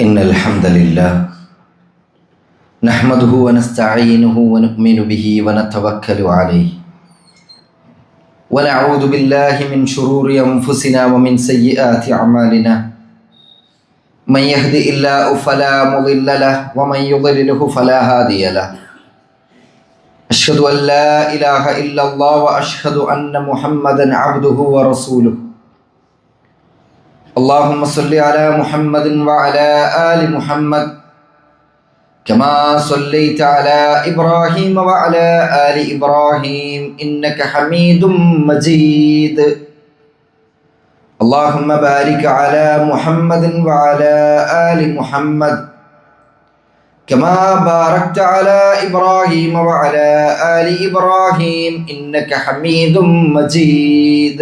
إن الحمد لله نحمده ونستعينه ونؤمن به ونتوكل عليه ونعوذ بالله من شرور أنفسنا ومن سيئات أعمالنا من يهد الله فلا مضل له ومن يضلله فلا هادي له أشهد أن لا إله إلا الله وأشهد أن محمدا عبده ورسوله اللهم صل على محمد وعلى آل محمد كما صليت على إبراهيم وعلى آل إبراهيم إنك حميد مجيد اللهم بارك على محمد وعلى آل محمد كما باركت على إبراهيم وعلى آل إبراهيم إنك حميد مجيد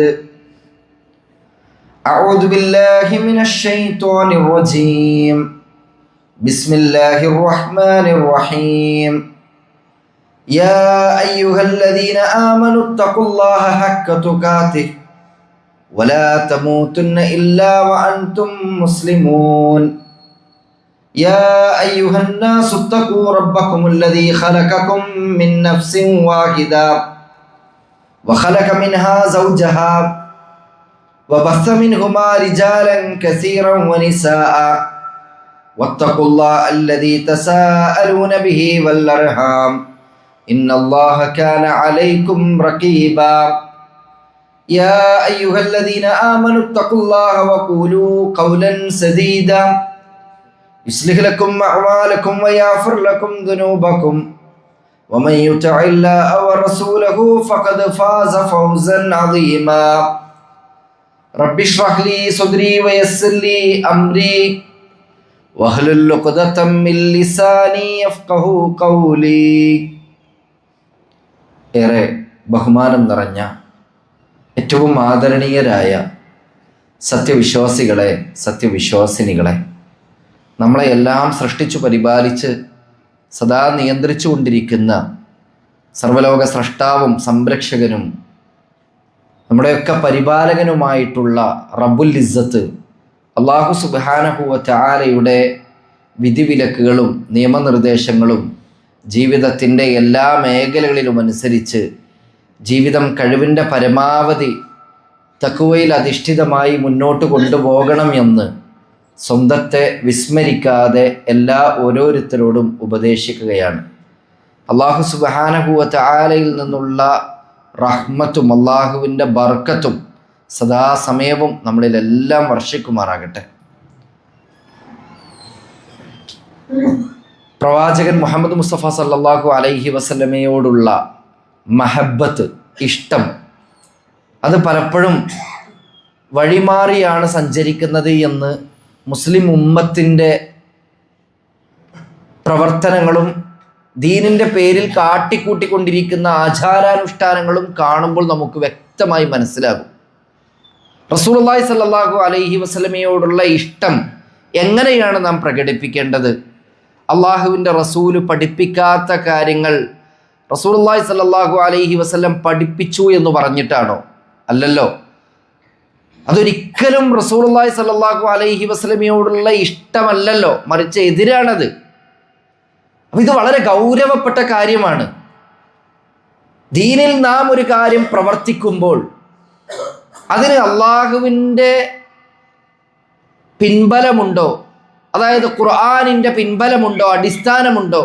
أعوذ بالله من الشيطان الرجيم بسم الله الرحمن الرحيم يا أيها الذين آمنوا اتقوا الله حق تقاته ولا تموتن إلا وأنتم مسلمون يا أيها الناس اتقوا ربكم الذي خلقكم من نفس واحدة وخلق منها زوجها وبث منهما رجالا كثيرا ونساء واتقوا الله الذي تساءلون به والأرحام إن الله كان عليكم رقيبا يا أيها الذين آمنوا اتقوا الله وقولوا قولا سديدا يصلح لكم أعمالكم ويغفر لكم ذنوبكم ومن يطع الله ورسوله فقد فاز فوزا عظيما رب اشرح لي صدري ويسر لي أمري واحلل عقدة من لساني يفقهوا قولي. ഏറെ ബഹുമാനം നിറഞ്ഞ ഏറ്റവും ആദരണീയരായ സത്യവിശ്വാസികളെ, സത്യവിശ്വാസിനികളെ, നമ്മളെ എല്ലാം സൃഷ്ടിച്ചു പരിപാലിച്ച് സദാ നിയന്ത്രിച്ചു കൊണ്ടിരിക്കുന്ന സർവ്വലോക സ്രഷ്ടാവും സംരക്ഷകനും നമ്മുടെയൊക്കെ പരിപാലകനുമായിട്ടുള്ള റബ്ബുൽ ഇസ്സത്ത് അല്ലാഹു സുബ്ഹാനഹു വ തആലയുടെ വിധിവിലക്കുകളും നിയമനിർദ്ദേശങ്ങളും ജീവിതത്തിൻ്റെ എല്ലാ മേഖലകളിലും അനുസരിച്ച് ജീവിതം കഴിവിൻ്റെ പരമാവധി തഖ്വയിൽ അധിഷ്ഠിതമായി മുന്നോട്ട് കൊണ്ടുപോകണം എന്ന് സ്വന്തത്തെ വിസ്മരിക്കാതെ എല്ലാ ഓരോരുത്തരോടും ഉപദേശിക്കുകയാണ്. അല്ലാഹു സുബ്ഹാനഹു വ തആലയിൽ നിന്നുള്ള റഹ്മത്തും അള്ളാഹുവിൻ്റെ ബർക്കത്തും സദാസമയവും നമ്മളിലെല്ലാം വർഷിക്കുമാറാകട്ടെ. പ്രവാചകൻ മുഹമ്മദ് മുസ്തഫ സല്ലല്ലാഹു അലൈഹി വസല്ലമയോടുള്ള മഹബത്ത്, ഇഷ്ടം, അത് പലപ്പോഴും വഴിമാറിയാണ് സഞ്ചരിക്കുന്നത് എന്ന് മുസ്ലിം ഉമ്മത്തിൻ്റെ പ്രവർത്തനങ്ങളും ദീനിൻ്റെ പേരിൽ കാട്ടിക്കൂട്ടിക്കൊണ്ടിരിക്കുന്ന ആചാരാനുഷ്ഠാനങ്ങളും കാണുമ്പോൾ നമുക്ക് വ്യക്തമായി മനസ്സിലാകും. റസൂലുള്ളാഹി സ്വല്ലല്ലാഹു അലൈഹി വസല്ലമയോടുള്ള ഇഷ്ടം എങ്ങനെയാണ് നാം പ്രകടിപ്പിക്കേണ്ടത്? അള്ളാഹുവിൻ്റെ റസൂല് പഠിപ്പിക്കാത്ത കാര്യങ്ങൾ റസൂലുള്ളാഹി സ്വല്ലല്ലാഹു അലൈഹി വസല്ലം പഠിപ്പിച്ചു എന്ന് പറഞ്ഞിട്ടാണോ? അല്ലല്ലോ. അതൊരിക്കലും റസൂലുള്ളാഹി സ്വല്ലല്ലാഹു അലൈഹി വസല്ലമയോടുള്ള ഇഷ്ടമല്ലല്ലോ, മറിച്ച് എതിരാണത്. അപ്പം ഇത് വളരെ ഗൗരവപ്പെട്ട കാര്യമാണ്. ദീനിൽ നാം ഒരു കാര്യം പ്രവർത്തിക്കുമ്പോൾ അതിന് അള്ളാഹുവിൻ്റെ പിൻബലമുണ്ടോ, അതായത് ഖുർആനിൻ്റെ പിൻബലമുണ്ടോ, അടിസ്ഥാനമുണ്ടോ,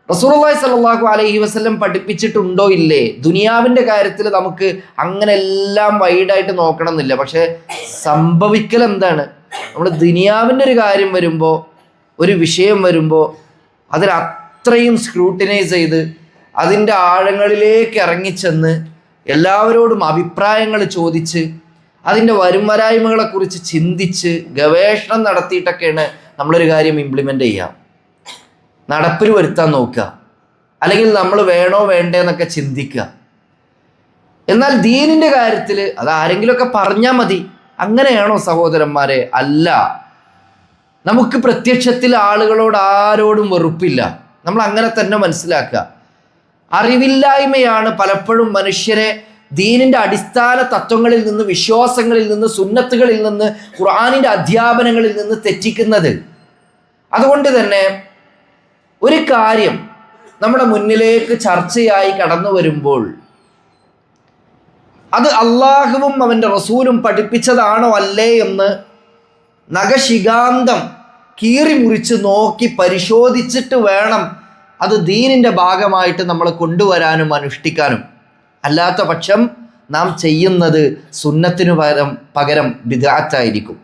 റസൂലുള്ളാഹി സ്വല്ലല്ലാഹു അലൈഹി വസല്ലം പഠിപ്പിച്ചിട്ടുണ്ടോ ഇല്ലേ? ദുനിയാവിൻ്റെ കാര്യത്തിൽ നമുക്ക് അങ്ങനെ എല്ലാം വൈഡായിട്ട് നോക്കണം എന്നില്ല. പക്ഷേ സംഭവിക്കൽ എന്താണ്? നമ്മൾ ദുനിയാവിൻ്റെ ഒരു കാര്യം വരുമ്പോൾ, ഒരു വിഷയം വരുമ്പോൾ അതിലത്രയും സ്ക്രൂട്ടിനൈസ് ചെയ്ത് അതിൻ്റെ ആഴങ്ങളിലേക്ക് ഇറങ്ങിച്ചെന്ന് എല്ലാവരോടും അഭിപ്രായങ്ങൾ ചോദിച്ച് അതിൻ്റെ വരുംവരായ്മകളെക്കുറിച്ച് ചിന്തിച്ച് ഗവേഷണം നടത്തിയിട്ടൊക്കെയാണ് നമ്മളൊരു കാര്യം ഇംപ്ലിമെൻ്റ് ചെയ്യുക, നടപ്പിൽ വരുത്താൻ നോക്കുക, അല്ലെങ്കിൽ നമ്മൾ വേണോ വേണ്ടേ എന്നൊക്കെ ചിന്തിക്കുക. എന്നാൽ ദീനിൻ്റെ കാര്യത്തിൽ അത് ആരെങ്കിലുമൊക്കെ പറഞ്ഞാൽ മതി. അങ്ങനെയാണോ സഹോദരന്മാരെ? അല്ല. നമുക്ക് പ്രത്യക്ഷത്തിൽ ആളുകളോട് ആരോടും വെറുപ്പില്ല. നമ്മൾ അങ്ങനെ തന്നെ മനസ്സിലാക്കുക. അറിവില്ലായ്മയാണ് പലപ്പോഴും മനുഷ്യരെ ദീനിൻ്റെ അടിസ്ഥാന തത്വങ്ങളിൽ നിന്ന്, വിശ്വാസങ്ങളിൽ നിന്ന്, സുന്നത്തുകളിൽ നിന്ന്, ഖുർആനിൻ്റെ അധ്യാപനങ്ങളിൽ നിന്ന് തെറ്റിക്കുന്നത്. അതുകൊണ്ട് തന്നെ ഒരു കാര്യം നമ്മുടെ മുന്നിലേക്ക് ചർച്ചയായി കടന്നു വരുമ്പോൾ അത് അള്ളാഹുവും അവൻ്റെ റസൂലും പഠിപ്പിച്ചതാണോ അല്ലേ എന്ന് നഖശികാന്തം കീറി മുറിച്ച് നോക്കി പരിശോധിച്ചിട്ട് വേണം അത് ദീനിൻ്റെ ഭാഗമായിട്ട് നമ്മൾ കൊണ്ടുവരാനും അനുഷ്ഠിക്കാനും. അല്ലാത്ത പക്ഷം നാം ചെയ്യുന്നത് സുന്നത്തിനു പകരം ബിദ്അത്തായിരിക്കും.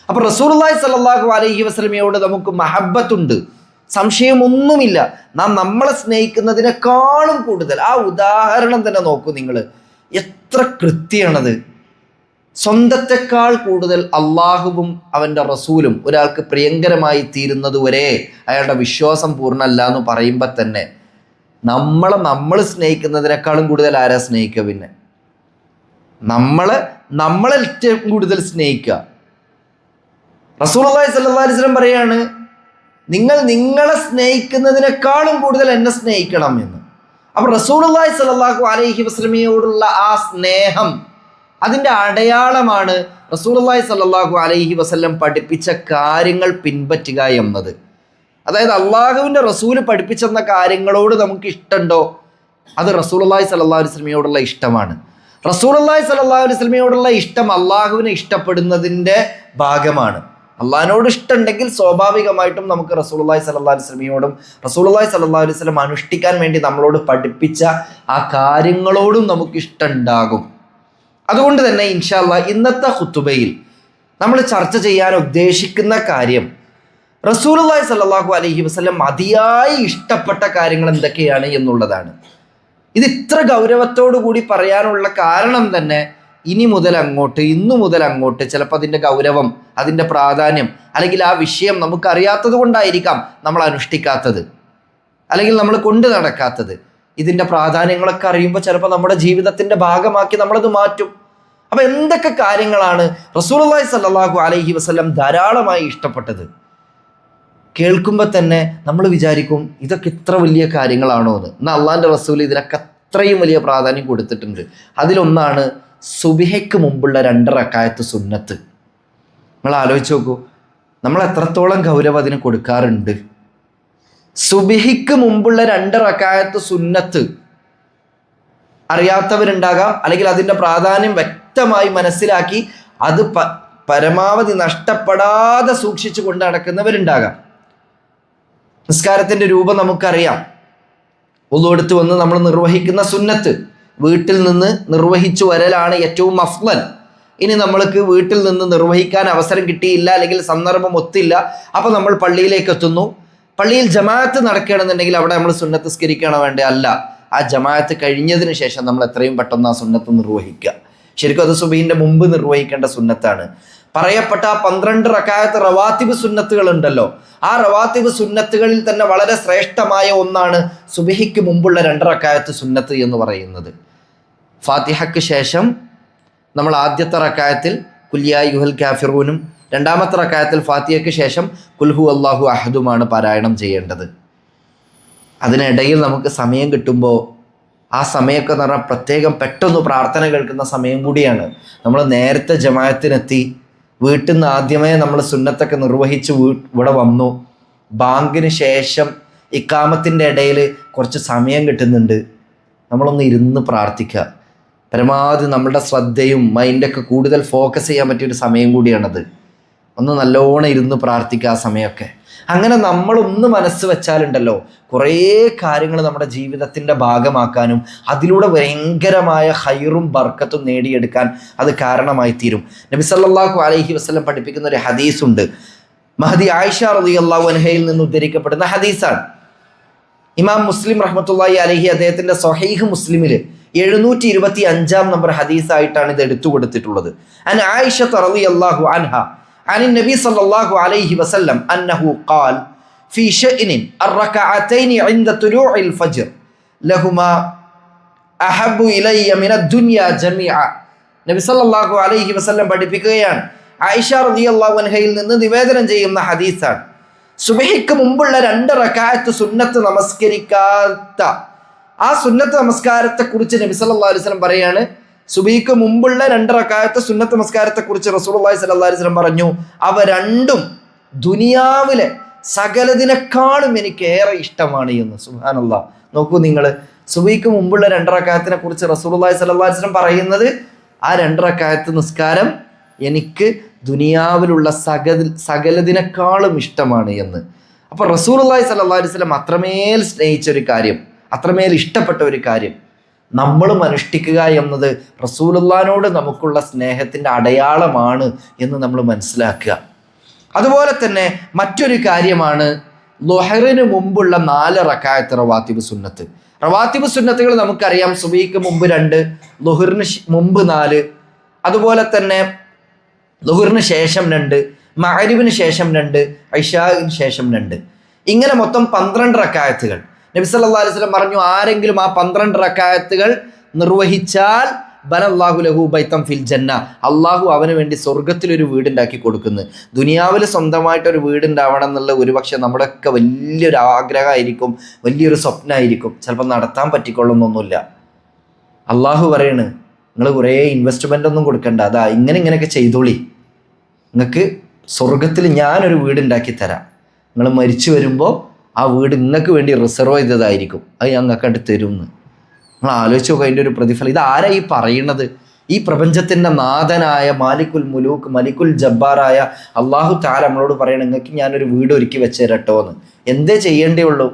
അപ്പോൾ റസൂലുള്ളാഹി സ്വല്ലല്ലാഹു അലൈഹി വസല്ലമയോട് നമുക്ക് മഹബ്ബത്തുണ്ട്, സംശയമൊന്നുമില്ല. നാം നമ്മളെ സ്നേഹിക്കുന്നതിനേക്കാളും കൂടുതൽ, ആ ഉദാഹരണം തന്നെ നോക്കൂ നിങ്ങൾ, എത്ര കൃത്യമാണത്. സ്വന്തത്തെക്കാൾ കൂടുതൽ അള്ളാഹുവും അവൻ്റെ റസൂലും ഒരാൾക്ക് പ്രിയങ്കരമായി തീരുന്നത് വരെ അയാളുടെ വിശ്വാസം പൂർണ്ണമല്ല എന്ന് പറയുമ്പോൾ തന്നെ നമ്മൾ സ്നേഹിക്കുന്നതിനേക്കാളും കൂടുതൽ ആരാ സ്നേഹിക്കുക? പിന്നെ നമ്മളെ ഏറ്റവും കൂടുതൽ സ്നേഹിക്കുക. റസൂലുള്ളാഹി സ്വല്ലല്ലാഹു അലൈഹി വസല്ലം പറയാണ്, നിങ്ങളെ സ്നേഹിക്കുന്നതിനേക്കാളും കൂടുതൽ എന്നെ സ്നേഹിക്കണം എന്ന്. അപ്പോൾ റസൂലുള്ളാഹി സ്വല്ലല്ലാഹു അലൈഹി വസല്ലമയോടുള്ള ആ സ്നേഹം, അതിൻ്റെ അടയാളമാണ് റസൂലുള്ളാഹി സ്വല്ലല്ലാഹു അലൈഹി വസല്ലം പഠിപ്പിച്ച കാര്യങ്ങൾ പിൻപറ്റുക എന്നത്. അതായത് അള്ളാഹുവിൻ്റെ റസൂല് പഠിപ്പിച്ചെന്ന കാര്യങ്ങളോട് നമുക്ക് ഇഷ്ടമുണ്ടോ, അത് റസൂലുള്ളാഹി സ്വല്ലല്ലാഹു അലൈഹി വസല്ലമയോടുള്ള ഇഷ്ടമാണ്. റസൂലുള്ളാഹി സ്വല്ലല്ലാഹു അലൈഹി വസല്ലമയോടുള്ള ഇഷ്ടം അള്ളാഹുവിനെ ഇഷ്ടപ്പെടുന്നതിൻ്റെ ഭാഗമാണ്. അള്ളാഹിനോട് ഇഷ്ടമുണ്ടെങ്കിൽ സ്വാഭാവികമായിട്ടും നമുക്ക് റസൂലുള്ളാഹി സ്വല്ലല്ലാഹു അലൈഹി വസല്ലമയോടും റസൂലുള്ളാഹി സ്വല്ലല്ലാഹു അലൈഹി വസല്ലം അനുഷ്ഠിക്കാൻ വേണ്ടി നമ്മളോട് പഠിപ്പിച്ച ആ കാര്യങ്ങളോടും നമുക്ക് ഇഷ്ടമുണ്ടാകും. അതുകൊണ്ട് തന്നെ ഇൻഷാ അല്ലാഹ് ഇന്നത്തെ ഖുതുബയിൽ നമ്മൾ ചർച്ച ചെയ്യാൻ ഉദ്ദേശിക്കുന്ന കാര്യം റസൂലുള്ളാഹി സ്വല്ലല്ലാഹു അലൈഹി വസല്ലം അതിയായി ഇഷ്ടപ്പെട്ട കാര്യങ്ങൾ എന്തൊക്കെയാണ് എന്നുള്ളതാണ്. ഇത് ഇത്ര ഗൗരവത്തോടു കൂടി പറയാനുള്ള കാരണം തന്നെ ഇന്നു മുതൽ അങ്ങോട്ട് ചിലപ്പോൾ അതിൻ്റെ ഗൗരവം, അതിൻ്റെ പ്രാധാന്യം, അല്ലെങ്കിൽ ആ വിഷയം നമുക്കറിയാത്തത് കൊണ്ടായിരിക്കാം നമ്മൾ അനുഷ്ഠിക്കാത്തത്, അല്ലെങ്കിൽ നമ്മൾ കൊണ്ടു നടക്കാത്തത്. ഇതിൻ്റെ പ്രാധാന്യങ്ങളൊക്കെ അറിയുമ്പോൾ ചിലപ്പോൾ നമ്മുടെ ജീവിതത്തിൻ്റെ ഭാഗമാക്കി നമ്മളത് മാറ്റും. അപ്പം എന്തൊക്കെ കാര്യങ്ങളാണ് റസൂലുള്ളാഹി സ്വല്ലല്ലാഹു അലൈഹി വസല്ലം ധാരാളമായി ഇഷ്ടപ്പെട്ടത്? കേൾക്കുമ്പോൾ തന്നെ നമ്മൾ വിചാരിക്കും ഇതൊക്കെ ഇത്ര വലിയ കാര്യങ്ങളാണോ എന്ന്. എന്നാൽ അള്ളാഹിൻ്റെ റസൂൽ ഇതിനൊക്കെ അത്രയും വലിയ പ്രാധാന്യം കൊടുത്തിട്ടുണ്ട്. അതിലൊന്നാണ് സുബ്ഹിക്ക് മുമ്പുള്ള 2 റക്അത്ത് സുന്നത്ത്. നിങ്ങൾ ആലോചിച്ച് നോക്കൂ, നമ്മൾ എത്രത്തോളം ഗൗരവം അതിന് കൊടുക്കാറുണ്ട്. സുബ്ഹിക്ക് മുമ്പുള്ള 2 റക്അത്ത് സുന്നത്ത് അറിയാത്തവരുണ്ടാകാം, അല്ലെങ്കിൽ അതിൻ്റെ പ്രാധാന്യം വ്യക്തമായി മനസ്സിലാക്കി അത് പരമാവധി നഷ്ടപ്പെടാതെ സൂക്ഷിച്ചു കൊണ്ട് നടക്കുന്നവരുണ്ടാകാം. നിസ്കാരത്തിൻ്റെ രൂപം നമുക്കറിയാം. വുളു എടുത്ത് വന്ന് നമ്മൾ നിർവഹിക്കുന്ന സുന്നത്ത് വീട്ടിൽ നിന്ന് നിർവഹിച്ചു വരലാണ് ഏറ്റവും അഫ്ളൽ. ഇനി നമ്മൾക്ക് വീട്ടിൽ നിന്ന് നിർവഹിക്കാൻ അവസരം കിട്ടിയില്ല, അല്ലെങ്കിൽ സന്ദർഭം ഒത്തില്ല, അപ്പോൾ നമ്മൾ പള്ളിയിലേക്ക് എത്തുന്നു. പള്ളിയിൽ ജമാഅത്ത് നടക്കുകയാണെന്നുണ്ടെങ്കിൽ അവിടെ നമ്മൾ സുന്നത്ത് നിസ്കരിക്കണോ വേണ്ടേ? അല്ല, ആ ജമാഅത്ത് കഴിഞ്ഞതിന് ശേഷം നമ്മൾ എത്രയും പെട്ടെന്ന് ആ സുന്നത്ത് നിർവഹിക്കുക. ശരിക്കും അത് സുബഹിൻ്റെ മുമ്പ് നിർവഹിക്കേണ്ട സുന്നത്താണ്. പറയപ്പെട്ട 12 റക്അത്ത് റവാത്തിബ് സുന്നത്തുകൾ ഉണ്ടല്ലോ, ആ റവാത്തിബ് സുന്നത്തുകളിൽ തന്നെ വളരെ ശ്രേഷ്ഠമായ ഒന്നാണ് സുബ്ഹിക്ക് മുമ്പുള്ള 2 റക്അത്ത് സുന്നത്ത് എന്ന് പറയുന്നത്. ഫാത്തിഹയ്ക്ക് ശേഷം നമ്മൾ ആദ്യത്തെ റക്അത്തിൽ ഖുൽ യാ അയ്യുഹൽ കാഫിറൂനും, രണ്ടാമത്തെ റക്അത്തിൽ ഫാത്തിഹയ്ക്ക് ശേഷം ഖുൽ ഹു അല്ലാഹു അഹദുമാണ് പാരായണം ചെയ്യേണ്ടത്. അതിനിടയിൽ നമുക്ക് സമയം കിട്ടുമ്പോൾ ആ സമയമൊക്കെ എന്ന് പറഞ്ഞാൽ പ്രത്യേകം പെട്ടെന്ന് പ്രാർത്ഥന കേൾക്കുന്ന സമയം കൂടിയാണ്. നമ്മൾ നേരത്തെ ജമാഅത്തിനെത്തി, വീട്ടിൽ നിന്ന് ആദ്യമേ നമ്മൾ സുന്നത്തൊക്കെ നിർവഹിച്ച് ഇവിടെ വന്നു. ബാങ്കിന് ശേഷം ഇക്കാമത്തിൻ്റെ ഇടയിൽ കുറച്ച് സമയം കിട്ടുന്നുണ്ട്, നമ്മളൊന്ന് ഇരുന്ന് പ്രാർത്ഥിക്കുക. പരമാവധി നമ്മളുടെ ശ്രദ്ധയും മൈൻഡൊക്കെ കൂടുതൽ ഫോക്കസ് ചെയ്യാൻ പറ്റിയൊരു സമയം കൂടിയാണത്. ഒന്ന് നല്ലോണം ഇരുന്ന് പ്രാർത്ഥിക്കുക ആ സമയമൊക്കെ. അങ്ങനെ നമ്മളൊന്ന് മനസ്സ് വെച്ചാലുണ്ടല്ലോ കുറേ കാര്യങ്ങൾ നമ്മുടെ ജീവിതത്തിൻ്റെ ഭാഗമാക്കാനും അതിലൂടെ ഭയങ്കരമായ ഹൈറും ബർക്കത്തും നേടിയെടുക്കാൻ അത് കാരണമായി തീരും. നബി സല്ലല്ലാഹു അലൈഹി വസല്ലം പഠിപ്പിക്കുന്ന ഒരു ഹദീസുണ്ട്. മഹദി ആയിഷ റളിയല്ലാഹു അൻഹയിൽ നിന്ന് ഉദ്ധരിക്കപ്പെടുന്ന ഹദീസാണ്. ഇമാം മുസ്ലിം റഹ്മത്തുള്ളാഹി അലൈഹി അദ്ദേഹത്തിൻ്റെ സ്വഹീഹ് മുസ്ലിമിൽ 725 നമ്പർ ഹദീസായിട്ടാണ് ഇത് എടുത്തു കൊടുത്തിട്ടുള്ളത്. അൻ ആയിഷ റളിയല്ലാഹു അൻഹ عن النبي صلى الله عليه وسلم أنه قال في شأن الركعتين عند طلوع الفجر لهما أحب إلي من الدنيا جميعا. നബി സല്ലല്ലാഹു അലൈഹി വസല്ലം പഠിപ്പിക്കുകയാണ്, ആയിഷ റളിയല്ലാഹു അൻഹയിൽ നിന്ന് നിവേദനം ചെയ്യുന്ന ഹദീസാണ്. സുബ്ഹിക്ക് മുമ്പുള്ള 2 റക്അത്ത് സുന്നത്ത് നമസ്കരിക്കാത്ത ആ സുന്നത്ത് നമസ്കാരത്തെക്കുറിച്ച് നബി സല്ലല്ലാഹു അലൈഹി വസല്ലം പറയാണ്, സുബ്ഹിക്ക് മുമ്പുള്ള 2 റക്അത്ത് സുന്നത്ത് നമസ്കാരത്തെക്കുറിച്ച് റസൂലുള്ളാഹി സ്വല്ലല്ലാഹു അലൈഹി വസല്ലം പറഞ്ഞു, അവ രണ്ടും ദുനിയാവിലെ സകലതിനേക്കാളും എനിക്ക് ഏറെ ഇഷ്ടമാണ് എന്ന്. സുബ്ഹാനല്ലാഹ്. നോക്കൂ നിങ്ങൾ, സുബഹിക്ക് മുമ്പുള്ള 2 റക്അത്തിനെ കുറിച്ച് റസൂലുള്ളാഹി സ്വല്ലല്ലാഹു അലൈഹി വസല്ലം പറയുന്നത്, ആ 2 റക്അത്ത് നിസ്കാരം എനിക്ക് ദുനിയാവിലുള്ള സകലതിനേക്കാളും ഇഷ്ടമാണ് എന്ന്. അപ്പോൾ റസൂലുള്ളാഹി സ്വല്ലല്ലാഹു അലൈഹി വസല്ലം അത്രമേൽ സ്നേഹിച്ചൊരു കാര്യം, അത്രമേൽ ഇഷ്ടപ്പെട്ട ഒരു കാര്യം നമ്മളും അനുഷ്ഠിക്കുക എന്നത് റസൂലുള്ളാഹിനോട് നമുക്കുള്ള സ്നേഹത്തിൻ്റെ അടയാളമാണ് എന്ന് നമ്മൾ മനസ്സിലാക്കുക. അതുപോലെ തന്നെ മറ്റൊരു കാര്യമാണ് ളുഹറിന് മുമ്പുള്ള 4 റക്അത്ത് റവാത്തിബ് സുന്നത്ത്. റവാത്തിബ് സുന്നത്തുകൾ നമുക്കറിയാം, സുബഹിക്ക് മുമ്പ് 2, ളുഹറിന് മുമ്പ് 4, അതുപോലെ തന്നെ ളുഹറിന് ശേഷം 2, മഗ്രിബിന് ശേഷം 2, ഇശാഇന് ശേഷം 2. ഇങ്ങനെ മൊത്തം 12 റക്അത്തുകൾ. നബി സല്ലല്ലാഹു അലൈഹി വസല്ലം പറഞ്ഞു, ആരെങ്കിലും ആ 12 റക്അത്തുകൾ നിർവഹിച്ചാൽ ബനല്ലാഹു ലഹു ബൈതൻ ഫിൽ ജന്ന, അള്ളാഹു അവന് വേണ്ടി സ്വർഗത്തിലൊരു വീടുണ്ടാക്കി കൊടുക്കുന്നു. ദുനിയാവിൽ സ്വന്തമായിട്ടൊരു വീടുണ്ടാവണം എന്നുള്ള ഒരുപക്ഷെ നമ്മുടെയൊക്കെ വലിയൊരു ആഗ്രഹമായിരിക്കും, വലിയൊരു സ്വപ്നമായിരിക്കും. ചിലപ്പോൾ നടത്താൻ പറ്റിക്കൊള്ളുന്നൊന്നുമില്ല. അള്ളാഹു പറയണ്, നിങ്ങൾ കുറേ ഇൻവെസ്റ്റ്മെൻ്റ് ഒന്നും കൊടുക്കണ്ട, അതാ ഇങ്ങനെയൊക്കെ ചെയ്തോളി, നിങ്ങൾക്ക് സ്വർഗത്തിൽ ഞാനൊരു വീടുണ്ടാക്കി തരാം. നിങ്ങൾ മരിച്ചു വരുമ്പോൾ ആ വീട് നിങ്ങൾക്ക് വേണ്ടി റിസർവ് ചെയ്തതായിരിക്കും, അത് ഞാൻ നിങ്ങൾക്ക് തരും എന്ന്. നിങ്ങൾ ആലോചിച്ച് നോക്കുക അതിൻ്റെ ഒരു പ്രതിഫലം. ഇത് ആരാ ഈ പറയുന്നത്? ഈ പ്രപഞ്ചത്തിൻ്റെ നാഥനായ മാലിക്കുൽ മുലൂക്ക്, മലിക്കുൽ ജബ്ബാറായ അള്ളാഹു തആല നമ്മളോട് പറയണം, നിങ്ങൾക്ക് ഞാനൊരു വീട് ഒരുക്കി വെച്ച് തരട്ടോ എന്ന്. എന്തേ ചെയ്യേണ്ടേ ഉള്ളൂ?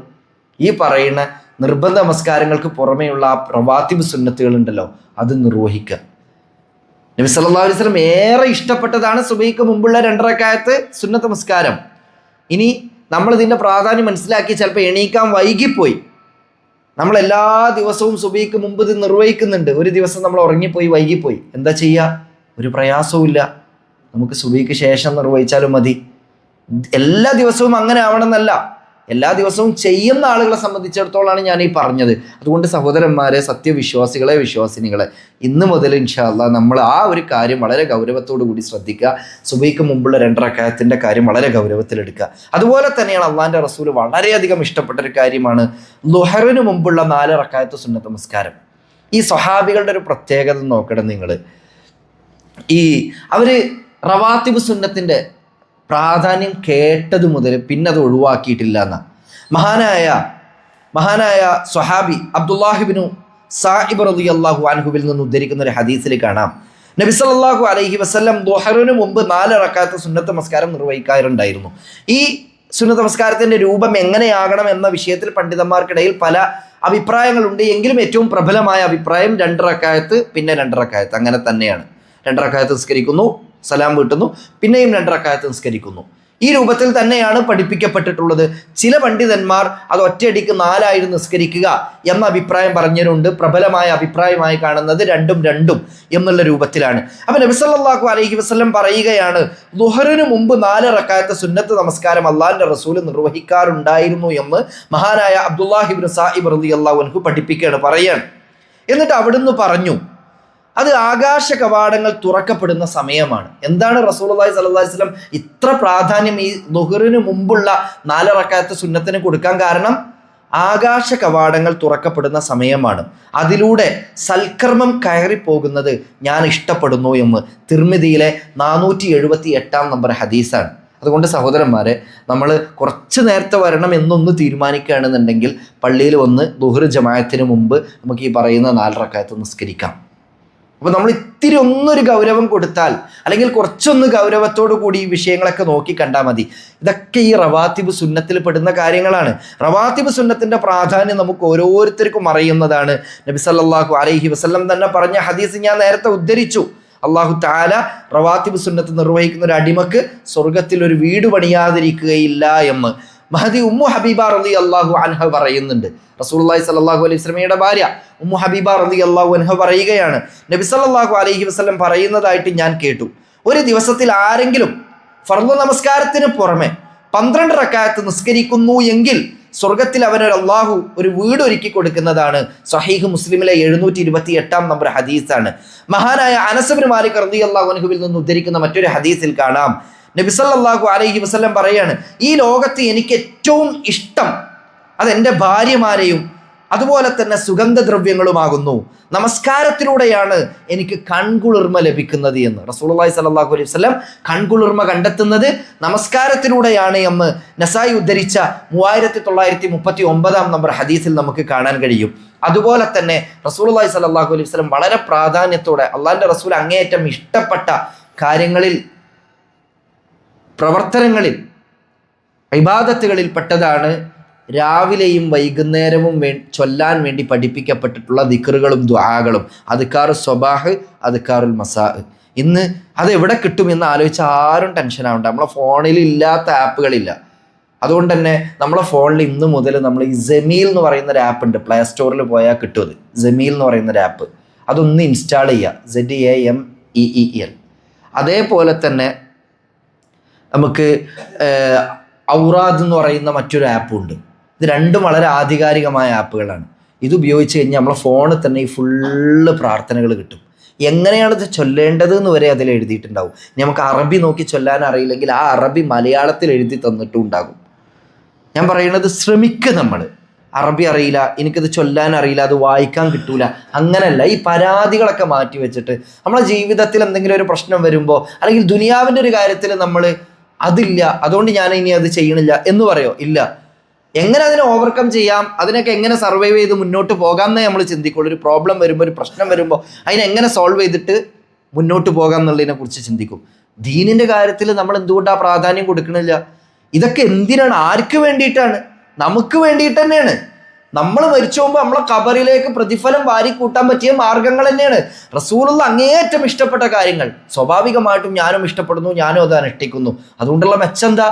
ഈ പറയുന്ന നിർബന്ധ നമസ്കാരങ്ങൾക്ക് പുറമേയുള്ള ആ റവാത്തിബ് സുന്നത്തുകളുണ്ടല്ലോ, അത് നിർവഹിക്കുക. നബി സല്ലല്ലാഹു അലൈഹി വസല്ലം ഏറെ ഇഷ്ടപ്പെട്ടതാണ് സുബഹിക്ക് മുമ്പുള്ള 2 റക്അത്ത് സുന്നത്ത് നമസ്കാരം. ഇനി നമ്മളിതിൻ്റെ പ്രാധാന്യം മനസ്സിലാക്കി ചിലപ്പോൾ എണീക്കാൻ വൈകിപ്പോയി. നമ്മളെല്ലാ ദിവസവും സുബഹിക്ക് മുമ്പ് ഇത് നിർവഹിക്കുന്നുണ്ട്. ഒരു ദിവസം നമ്മൾ ഉറങ്ങിപ്പോയി, വൈകിപ്പോയി, എന്താ ചെയ്യുക? ഒരു പ്രയാസവും ഇല്ല, നമുക്ക് സുബഹിക്ക് ശേഷം നിർവഹിച്ചാലും മതി. എല്ലാ ദിവസവും അങ്ങനെ ആവണമെന്നല്ല, എല്ലാ ദിവസവും ചെയ്യുന്ന ആളുകളെ സംബന്ധിച്ചിടത്തോളമാണ് ഞാൻ ഈ പറഞ്ഞത്. അതുകൊണ്ട് സഹോദരന്മാരെ, സത്യവിശ്വാസികളെ, വിശ്വാസിനികളെ, ഇന്ന് മുതൽ ഇൻഷാ അല്ലാഹ് നമ്മൾ ആ ഒരു കാര്യം വളരെ ഗൗരവത്തോടു കൂടി ശ്രദ്ധിക്കുക. സുബഹിക്ക് മുമ്പുള്ള 2 റക്അത്തിന്റെ കാര്യം വളരെ ഗൗരവത്തിലെടുക്കുക. അതുപോലെ തന്നെയാണ് അള്ളാഹിൻ്റെ റസൂൽ വളരെയധികം ഇഷ്ടപ്പെട്ടൊരു കാര്യമാണ് ളുഹറിന് മുമ്പുള്ള 4 റക്അത്ത് സുന്നത്ത് നമസ്കാരം. ഈ സ്വഹാബികളുടെ ഒരു പ്രത്യേകത നോക്കണം നിങ്ങൾ. അവർ റവാത്തിബ് സുന്നത്തിൻ്റെ പ്രാധാന്യം കേട്ടത് മുതൽ പിന്നെ അത് ഒഴിവാക്കിയിട്ടില്ല എന്ന മഹാനായ സ്വഹാബി അബ്ദുല്ലാഹിബ്നു സാഇബ് റളിയല്ലാഹു അൻഹുവിൽ നിന്ന് ഉദ്ധരിക്കുന്ന ഒരു ഹദീസിൽ കാണാം, നബി സല്ലല്ലാഹു അലൈഹി വസല്ലം ദുഹറിന് മുമ്പ് 4 റക്അത്ത് സുന്നത്ത് നമസ്കാരം നിർവഹിക്കാറുണ്ടായിരുന്നു. ഈ സുന്നത്ത് നമസ്കാരത്തിൻ്റെ രൂപം എങ്ങനെയാകണം എന്ന വിഷയത്തിൽ പണ്ഡിതന്മാർക്കിടയിൽ പല അഭിപ്രായങ്ങളുണ്ട്. എങ്കിലും ഏറ്റവും പ്രബലമായ അഭിപ്രായം 2 റക്അത്ത് പിന്നെ 2 റക്അത്ത് അങ്ങനെ തന്നെയാണ്. 2 റക്അത്ത് നിസ്കരിക്കുന്നു, സലാം വീട്ടുന്നു, പിന്നെയും 2 റക്അത്ത് നിസ്കരിക്കുന്നു. ഈ രൂപത്തിൽ തന്നെയാണ് പഠിപ്പിക്കപ്പെട്ടിട്ടുള്ളത്. ചില പണ്ഡിതന്മാർ അത് ഒറ്റയടിക്ക് 4 നിസ്കരിക്കുക എന്ന അഭിപ്രായം പറഞ്ഞവരുണ്ട്. പ്രബലമായ അഭിപ്രായമായി കാണുന്നത് 2 എന്നുള്ള രൂപത്തിലാണ്. അപ്പം നബി സല്ലല്ലാഹു അലൈഹി വസല്ലം പറയുകയാണ്, ളുഹറിന് മുമ്പ് 4 റക്അത്ത് സുന്നത്ത് നമസ്കാരം അള്ളാഹിൻ്റെ റസൂൽ നിർവഹിക്കാറുണ്ടായിരുന്നു എന്ന് മഹാനായ അബ്ദുല്ലാഹിബ്നു സാഇബ് റളിയല്ലാഹു അൻഹു പഠിപ്പിക്കുകയാണ്, പറയാണ്. എന്നിട്ട് അവിടുന്ന് പറഞ്ഞു, അത് ആകാശ കവാടങ്ങൾ തുറക്കപ്പെടുന്ന സമയമാണ്. എന്താണ് റസൂലുള്ളാഹി സ്വല്ലല്ലാഹു അലൈഹി വസല്ലം ഇത്ര പ്രാധാന്യം ഈ ളുഹറിന് മുമ്പുള്ള 4 റക്അത്ത് സുന്നത്തിന് കൊടുക്കാൻ കാരണം? ആകാശ കവാടങ്ങൾ തുറക്കപ്പെടുന്ന സമയമാണ്, അതിലൂടെ സൽക്കർമ്മം കയറിപ്പോകുന്നത് ഞാൻ ഇഷ്ടപ്പെടുന്നു എന്ന് തിർമിദിയിലെ 478 നമ്പർ ഹദീസാണ്. അതുകൊണ്ട് സഹോദരന്മാരെ, നമ്മൾ കുറച്ച് നേരത്തെ വരണം എന്നൊന്ന് തീരുമാനിക്കുകയാണെന്നുണ്ടെങ്കിൽ പള്ളിയിൽ വന്ന് ളുഹർ ജമാഅത്തിന് മുമ്പ് നമുക്ക് ഈ പറയുന്ന 4 റക്അത്ത് നിസ്കരിക്കാം. അപ്പോൾ നമ്മൾ ഇത്തിരി ഒന്നൊരു ഗൗരവം കൊടുത്താൽ, അല്ലെങ്കിൽ കുറച്ചൊന്ന് ഗൗരവത്തോടു കൂടി ഈ വിഷയങ്ങളൊക്കെ നോക്കി കണ്ടാൽ മതി. ഇതൊക്കെ ഈ റവാത്തിബ് സുന്നത്തിൽ പെടുന്ന കാര്യങ്ങളാണ്. റവാത്തിബ് സുന്നത്തിൻ്റെ പ്രാധാന്യം നമുക്ക് ഓരോരുത്തർക്കും അറിയുന്നതാണ്. നബി സല്ലല്ലാഹു അലൈഹി വസല്ലം തന്നെ പറഞ്ഞ ഹദീസ് ഞാൻ നേരത്തെ ഉദ്ധരിച്ചു. അല്ലാഹു തആല റവാത്തിബ് സുന്നത്ത് നിർവഹിക്കുന്ന ഒരു അടിമക്ക് സ്വർഗത്തിൽ ഒരു വീട് പണിയാതിരിക്കുകയില്ല എന്ന് മഹദി ഉമ്മു ഹബീബ റളിയല്ലാഹു അൻഹ പറയുന്നുണ്ട്. റസൂലുള്ളാഹി സ്വല്ലല്ലാഹു അലൈഹി വസല്ലമയുടെ ഭാര്യ ഉമ്മു ഹബീബ റളിയല്ലാഹു അൻഹ പറയുകയാണ്, നബി സല്ലല്ലാഹു അലൈഹി വസല്ലം പറയുന്നതായിട്ട് ഞാൻ കേട്ടു, ഒരു ദിവസത്തിൽ ആരെങ്കിലും ഫർള് നമസ്കാരത്തിന് പുറമെ 12 റക്അത്ത് നിസ്കരിക്കുന്നു എങ്കിൽ സ്വർഗത്തിൽ അവനൊരു അള്ളാഹു ഒരു വീട് ഒരുക്കി കൊടുക്കുന്നതാണ്. സ്വഹീഹ് മുസ്ലിമിലെ 728 നമ്പർ ഹദീസാണ്. മഹാനായ അനസ് ഇബ്നു മാലിക് റളിയല്ലാഹു അൻഹുവിൽ നിന്ന് ഉദ്ധരിക്കുന്ന മറ്റൊരു ഹദീസിൽ കാണാം, നബി സല്ലല്ലാഹു അലൈഹി വസല്ലം പറയാണ്, ഈ ലോകത്ത് എനിക്ക് ഏറ്റവും ഇഷ്ടം അതെൻ്റെ ഭാര്യമാരെയും അതുപോലെ തന്നെ സുഗന്ധദ്രവ്യങ്ങളുമാകുന്നു. നമസ്കാരത്തിലൂടെയാണ് എനിക്ക് കൺകുളിർമ ലഭിക്കുന്നത് എന്ന് റസൂലുള്ളാഹി സ്വല്ലല്ലാഹു അലൈഹി വസല്ലം കൺകുളിർമ കണ്ടെത്തുന്നത് നമസ്കാരത്തിലൂടെയാണ് എന്ന് നസായി ഉദ്ധരിച്ച 3939 നമ്പർ ഹദീസിൽ നമുക്ക് കാണാൻ കഴിയും. അതുപോലെ തന്നെ റസൂലുള്ളാഹി സ്വല്ലല്ലാഹു അലൈഹി വസല്ലം വളരെ പ്രാധാന്യത്തോടെ അള്ളാഹിൻ്റെ റസൂൽ അങ്ങേയറ്റം ഇഷ്ടപ്പെട്ട കാര്യങ്ങളിൽ, പ്രവർത്തനങ്ങളിൽ, ഇബാദത്തുകളിൽ പെട്ടതാണ് രാവിലെയും വൈകുന്നേരവും ചൊല്ലാൻ വേണ്ടി പഠിപ്പിക്കപ്പെട്ടിട്ടുള്ള ദിക്റുകളും ദുആകളും. അദ്കാറു സ്വബാഹ്, അദ്കാറുൽ മസാ. ഇന്ന് അത് എവിടെ കിട്ടുമെന്ന് ആലോചിച്ച് ആരും ടെൻഷനാവണ്ട. നമ്മളെ ഫോണിൽ ഇല്ലാത്ത ആപ്പുകളില്ല. അതുകൊണ്ട് തന്നെ നമ്മളെ ഫോണിൽ ഇന്ന് മുതൽ നമ്മൾ ഈ ജമീൽ എന്ന് പറയുന്ന ഒരു ആപ്പ് ഉണ്ട്, പ്ലേ സ്റ്റോറിൽ പോയാൽ കിട്ടും. അത് ജമീൽ എന്ന് പറയുന്ന ഒരു ആപ്പ്, അതൊന്ന് ഇൻസ്റ്റാൾ ചെയ്യുക, ZAMEEL. അതേപോലെ തന്നെ നമുക്ക് ഔറാദ് എന്ന് പറയുന്ന മറ്റൊരു ആപ്പും ഉണ്ട്. ഇത് രണ്ടും വളരെ ആധികാരികമായ ആപ്പുകളാണ്. ഇത് ഉപയോഗിച്ച് കഴിഞ്ഞാൽ നമ്മളെ ഫോണിൽ തന്നെ ഈ ഫുള്ള് പ്രാർത്ഥനകൾ കിട്ടും. എങ്ങനെയാണ് ഇത് ചൊല്ലേണ്ടത് എന്ന് വരെ അതിൽ എഴുതിയിട്ടുണ്ടാവും. നമുക്ക് അറബി നോക്കി ചൊല്ലാൻ അറിയില്ലെങ്കിൽ ആ അറബി മലയാളത്തിൽ എഴുതി തന്നിട്ടും ഉണ്ടാകും. ഞാൻ പറയുന്നത് ശ്രമിക്കുക. നമ്മൾ അറബി അറിയില്ല, എനിക്കത് ചൊല്ലാൻ അറിയില്ല, അത് വായിക്കാൻ കിട്ടൂല, അങ്ങനെയല്ല. ഈ പരാതികളൊക്കെ മാറ്റി വെച്ചിട്ട് നമ്മളെ ജീവിതത്തിൽ എന്തെങ്കിലും ഒരു പ്രശ്നം വരുമ്പോൾ, അല്ലെങ്കിൽ ദുനിയാവിൻ്റെ ഒരു കാര്യത്തിൽ നമ്മൾ അതില്ല, അതുകൊണ്ട് ഞാൻ ഇനി അത് ചെയ്യണില്ല എന്ന് പറയോ? ഇല്ല. എങ്ങനെ അതിനെ ഓവർകം ചെയ്യാം, അതിനൊക്കെ എങ്ങനെ സർവൈവ് ചെയ്ത് മുന്നോട്ട് പോകാം എന്നേ നമ്മൾ ചിന്തിക്കുള്ളൂ. ഒരു പ്രോബ്ലം വരുമ്പോൾ, ഒരു പ്രശ്നം വരുമ്പോൾ അതിനെങ്ങനെ സോൾവ് ചെയ്തിട്ട് മുന്നോട്ട് പോകാം എന്നുള്ളതിനെ കുറിച്ച് ചിന്തിക്കും. ദീനിൻ്റെ കാര്യത്തിൽ നമ്മൾ എന്തുകൊണ്ടാണ് പ്രാധാന്യം കൊടുക്കണില്ല? ഇതൊക്കെ എന്തിനാണ്? ആർക്ക് വേണ്ടിയിട്ടാണ്? നമുക്ക് വേണ്ടിയിട്ട് തന്നെയാണ്. നമ്മൾ മരിച്ചു പോകുമ്പോൾ നമ്മളെ ഖബറിലേക്ക് പ്രതിഫലം വാരിക്കൂട്ടാൻ പറ്റിയ മാർഗങ്ങൾ തന്നെയാണ്. റസൂലുള്ള അങ്ങേയറ്റം ഇഷ്ടപ്പെട്ട കാര്യങ്ങൾ സ്വാഭാവികമായിട്ടും ഞാനും ഇഷ്ടപ്പെടുന്നു, ഞാനും അത് അനുഷ്ഠിക്കുന്നു. അതുകൊണ്ടുള്ള മെച്ചെന്താ?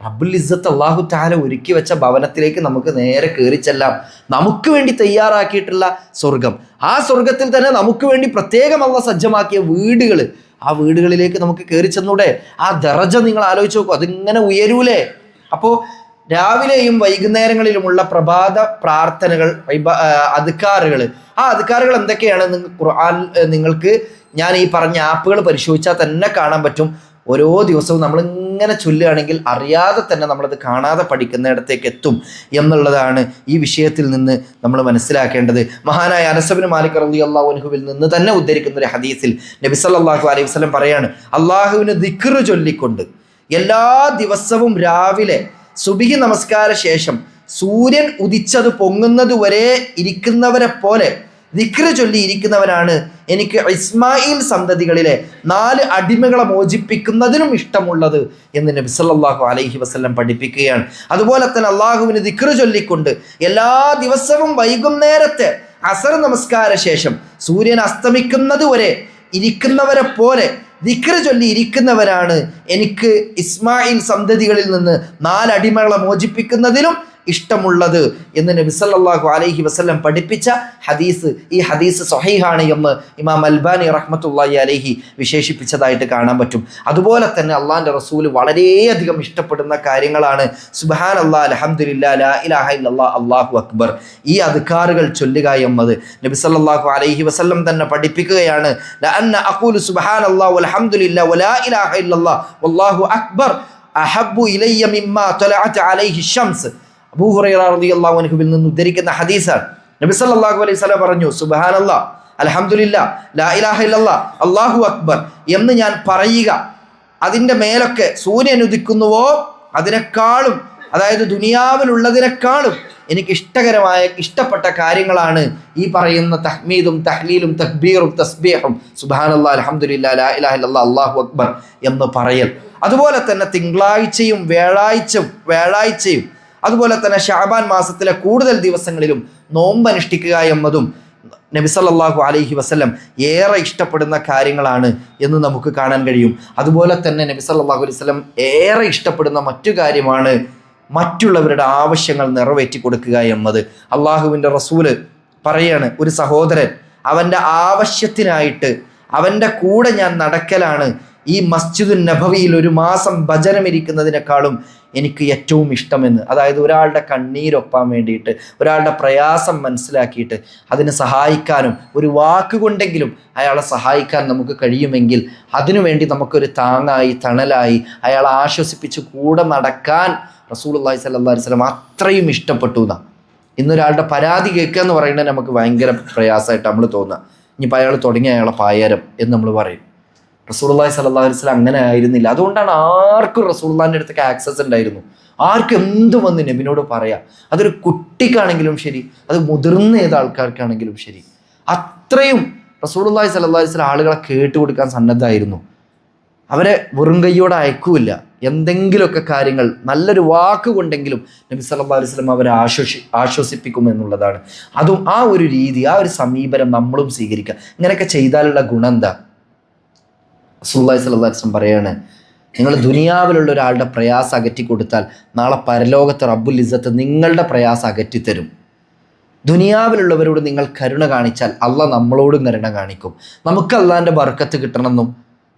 റബ്ബുൽ ഇസ്സത്ത് അല്ലാഹു തആല ഒരുക്കി വെച്ച ഭവനത്തിലേക്ക് നമുക്ക് നേരെ കയറി ചെല്ലാം. നമുക്ക് വേണ്ടി തയ്യാറാക്കിയിട്ടുള്ള സ്വർഗം, ആ സ്വർഗത്തിൽ തന്നെ നമുക്ക് വേണ്ടി പ്രത്യേകം അല്ലാഹു സജ്ജമാക്കിയ വീടുകൾ, ആ വീടുകളിലേക്ക് നമുക്ക് കയറി ചെന്നൂടെ? ആ ദറജ നിങ്ങൾ ആലോചിച്ച് നോക്കൂ, അതിങ്ങനെ ഉയരൂലേ? അപ്പോൾ രാവിലെയും വൈകുന്നേരങ്ങളിലുമുള്ള പ്രഭാത പ്രാർത്ഥനകൾ, അദ്കാറുകൾ, ആ അദ്കാറുകൾ എന്തൊക്കെയാണ്? നിങ്ങൾക്ക് ഞാൻ ഈ പറഞ്ഞ ആപ്പുകൾ പരിശോധിച്ചാൽ തന്നെ കാണാൻ പറ്റും. ഓരോ ദിവസവും നമ്മളിങ്ങനെ ചൊല്ലുകയാണെങ്കിൽ അറിയാതെ തന്നെ നമ്മളത് കാണാതെ പഠിക്കുന്നിടത്തേക്ക് എത്തും എന്നുള്ളതാണ് ഈ വിഷയത്തിൽ നിന്ന് നമ്മൾ മനസ്സിലാക്കേണ്ടത്. മഹാനായ അനസ് ഇബ്നു മാലിക് റളിയല്ലാഹു അൻഹുവിൽ നിന്ന് തന്നെ ഉദ്ധരിക്കുന്ന ഒരു ഹദീസിൽ നബി സല്ലല്ലാഹു അലൈഹി വസല്ലം പറയാണ്, അള്ളാഹുവിന് ദിക്റ് ചൊല്ലിക്കൊണ്ട് എല്ലാ ദിവസവും രാവിലെ സുബ്ഹി നമസ്കാര ശേഷം സൂര്യൻ ഉദിച്ചത് പൊങ്ങുന്നത് വരെ ഇരിക്കുന്നവരെ പോലെ ദിക്റ് ചൊല്ലി ഇരിക്കുന്നവനാണ് എനിക്ക് ഇസ്മായിൽ സന്തതികളിലെ 4 അടിമകളെ മോചിപ്പിക്കുന്നതിനും ഇഷ്ടമുള്ളത് എന്ന് നബി സല്ലല്ലാഹു അലൈഹി വസല്ലം പഠിപ്പിക്കുകയാണ്. അതുപോലെ തന്നെ അള്ളാഹുവിന് ദിക്റ് ചൊല്ലിക്കൊണ്ട് എല്ലാ ദിവസവും വൈകുന്നേരത്തെ അസർ നമസ്കാര ശേഷം സൂര്യൻ അസ്തമിക്കുന്നത് വരെ ഇരിക്കുന്നവരെ പോലെ ദിക്റ് ചൊല്ലി ഇരിക്കുന്നവരാണ് എനിക്ക് ഇസ്മായിൽ സന്തതികളിൽ നിന്ന് 4 അടിമകളെ മോചിപ്പിക്കുന്നതിലും ഇഷ്ടമുള്ളത് എന്ന് നബി സല്ലല്ലാഹു അലൈഹി വസല്ലം പഠിപ്പിച്ച ഹദീസ്. ഈ ഹദീസ് സ്വഹീഹാണ് എന്ന് ഇമാം അൽബാനി റഹ്മത്തുള്ളാഹി അലൈഹി വിശേഷിപ്പിച്ചതായിട്ട് കാണാൻ പറ്റും. അതുപോലെ തന്നെ അള്ളാഹിൻ്റെ റസൂൽ വളരെയധികം ഇഷ്ടപ്പെടുന്ന കാര്യങ്ങളാണ് സുബ്ഹാനല്ലാഹ്, അൽഹംദുലില്ലാഹ്, ലാ ഇലാഹ ഇല്ലല്ലാഹ്, അല്ലാഹു അക്ബർ. ഈ അദ്കാറുകൾ ചൊല്ലുക എന്നത് നബി സല്ലല്ലാഹു അലൈഹി വസല്ലം തന്നെ പഠിപ്പിക്കുകയാണ്. ലഅന്ന അഖൂലു സുബ്ഹാനല്ലാഹ് വൽഹംദുലില്ലാഹ് വലാ ഇലാഹ ഇല്ലല്ലാഹ് വല്ലാഹു അക്ബർ അഹബ്ബു ഇലയ്യ മിമ്മാ തലഅത് അലൈഹി ശംസ്. അബൂ ഹുറൈറ റളിയല്ലാഹു അൻഹുവിൽ നിന്ന് ഉദ്ധരിക്കുന്ന ഹദീസാണ്. നബി സല്ലല്ലാഹു അലൈഹി വസല്ലം പറഞ്ഞു, സുബ്ഹാനല്ലാഹ്, അൽഹംദുലില്ലാഹ്, ലാ ഇലാഹ ഇല്ലല്ലാഹ്, അല്ലാഹു അക്ബർ എന്ന് ഞാൻ പറയുക, അതിൻ്റെ മേലൊക്കെ സൂര്യൻ ഉദിക്കുന്നുവോ അതിനേക്കാളും, അതായത് ദുനിയാവിലുള്ളതിനേക്കാളും എനിക്ക് ഇഷ്ടപ്പെട്ട കാര്യങ്ങളാണ് ഈ പറയുന്ന തഹ്മീദും തഹ്ലീലും തക്ബീറും തസ്ബീഹും സുബ്ഹാനല്ലാഹ്, അൽഹംദുലില്ലാഹ്, ലാ ഇലാഹ ഇല്ലല്ലാഹ്, അല്ലാഹു അക്ബർ എന്ന് പറയൽ. അതുപോലെ തന്നെ തിങ്കളാഴ്ചയും വ്യാഴാഴ്ചയും അതുപോലെ തന്നെ ശഅബാൻ മാസത്തിലെ കൂടുതൽ ദിവസങ്ങളിലും നോമ്പ് അനുഷ്ഠിക്കുക എന്നതും നബി സല്ലല്ലാഹു അലൈഹി വസല്ലം ഏറെ ഇഷ്ടപ്പെടുന്ന കാര്യങ്ങളാണ് എന്ന് നമുക്ക് കാണാൻ കഴിയും. അതുപോലെ തന്നെ നബി സല്ലല്ലാഹു അലൈഹി വസല്ലം ഏറെ ഇഷ്ടപ്പെടുന്ന മറ്റു കാര്യമാണ് മറ്റുള്ളവരുടെ ആവശ്യങ്ങൾ നിറവേറ്റി കൊടുക്കുക എന്നത്. അള്ളാഹുവിൻ്റെ റസൂല് പറയാണ്, ഒരു സഹോദരൻ അവൻ്റെ ആവശ്യത്തിനായിട്ട് അവൻ്റെ കൂടെ ഞാൻ നടക്കലാണ് ഈ മസ്ജിദുൻ നബവിയിൽ 1 മാസം ഭജനമിരിക്കുന്നതിനേക്കാളും എനിക്ക് ഏറ്റവും ഇഷ്ടമെന്ന്. അതായത് ഒരാളുടെ കണ്ണീരൊപ്പാൻ വേണ്ടിയിട്ട്, ഒരാളുടെ പ്രയാസം മനസ്സിലാക്കിയിട്ട് അതിനെ സഹായിക്കാനും ഒരു വാക്കുകൊണ്ടെങ്കിലും അയാളെ സഹായിക്കാൻ നമുക്ക് കഴിയുമെങ്കിൽ അതിനുവേണ്ടി നമുക്കൊരു താങ്ങായി തണലായി അയാളെ ആശ്വസിപ്പിച്ച് കൂടെ നടക്കാൻ റസൂലുള്ളാഹി സ്വല്ലല്ലാഹു അലൈഹി വസല്ലം അത്രയും ഇഷ്ടപ്പെട്ടു എന്നാണ്. ഇന്നൊരാളുടെ പരാതി കേൾക്കുക എന്ന് പറയുന്നത് നമുക്ക് ഭയങ്കര പ്രയാസമായിട്ട് നമ്മൾ തോന്നുക. ഇനിയിപ്പോൾ അയാൾ തുടങ്ങിയ അയാളെ പായാരം എന്ന് നമ്മൾ പറയും. റസൂലുള്ളാഹി സ്വല്ലല്ലാഹു അലൈഹി വസല്ലം അങ്ങനെ ആയിരുന്നില്ല. അതുകൊണ്ടാണ് ആർക്കും റസൂലുള്ളാഹിൻ്റെ അടുത്തേക്ക് ആക്സസ് ഉണ്ടായിരുന്നു. ആർക്കും എന്ത് വന്ന് നബിനോട് പറയാം. അതൊരു കുട്ടിക്കാണെങ്കിലും ശരി, അത് മുതിർന്ന ഏത് ആൾക്കാർക്കാണെങ്കിലും ശരി. അത്രയും റസൂലുള്ളാഹി സ്വല്ലല്ലാഹു അലൈഹി വസല്ലം ആളുകളെ കേട്ടുകൊടുക്കാൻ സന്നദ്ധമായിരുന്നു. അവരെ വെറും കൈയോടെ അയക്കൂല. എന്തെങ്കിലുമൊക്കെ കാര്യങ്ങൾ നല്ലൊരു വാക്ക് കൊണ്ടെങ്കിലും നബി സല്ലല്ലാഹു അലൈഹി വസല്ലം അവരെ ആശ്വസിപ്പിക്കും എന്നുള്ളതാണ്. അതും ആ ഒരു രീതി, ആ ഒരു സമീപനം നമ്മളും സ്വീകരിക്കുക. ഇങ്ങനെയൊക്കെ ചെയ്താലുള്ള ഗുണം എന്താ? റസൂലുള്ളാഹി സ്വല്ലല്ലാഹു അലൈഹി വസല്ലം പറയാണ്, നിങ്ങൾ ദുനിയാവിലുള്ള ഒരാളുടെ പ്രയാസം അകറ്റി കൊടുത്താൽ നാളെ പരലോകത്ത് റബ്ബുൽ ഇസ്സത്ത് നിങ്ങളുടെ പ്രയാസം അകറ്റിത്തരും. ദുനിയാവിലുള്ളവരോട് നിങ്ങൾ കരുണ കാണിച്ചാൽ അള്ളാഹ് നമ്മളോടും കരുണ കാണിക്കും. നമുക്ക് അള്ളാഹിൻ്റെ ബർക്കത്ത് കിട്ടണമെന്നും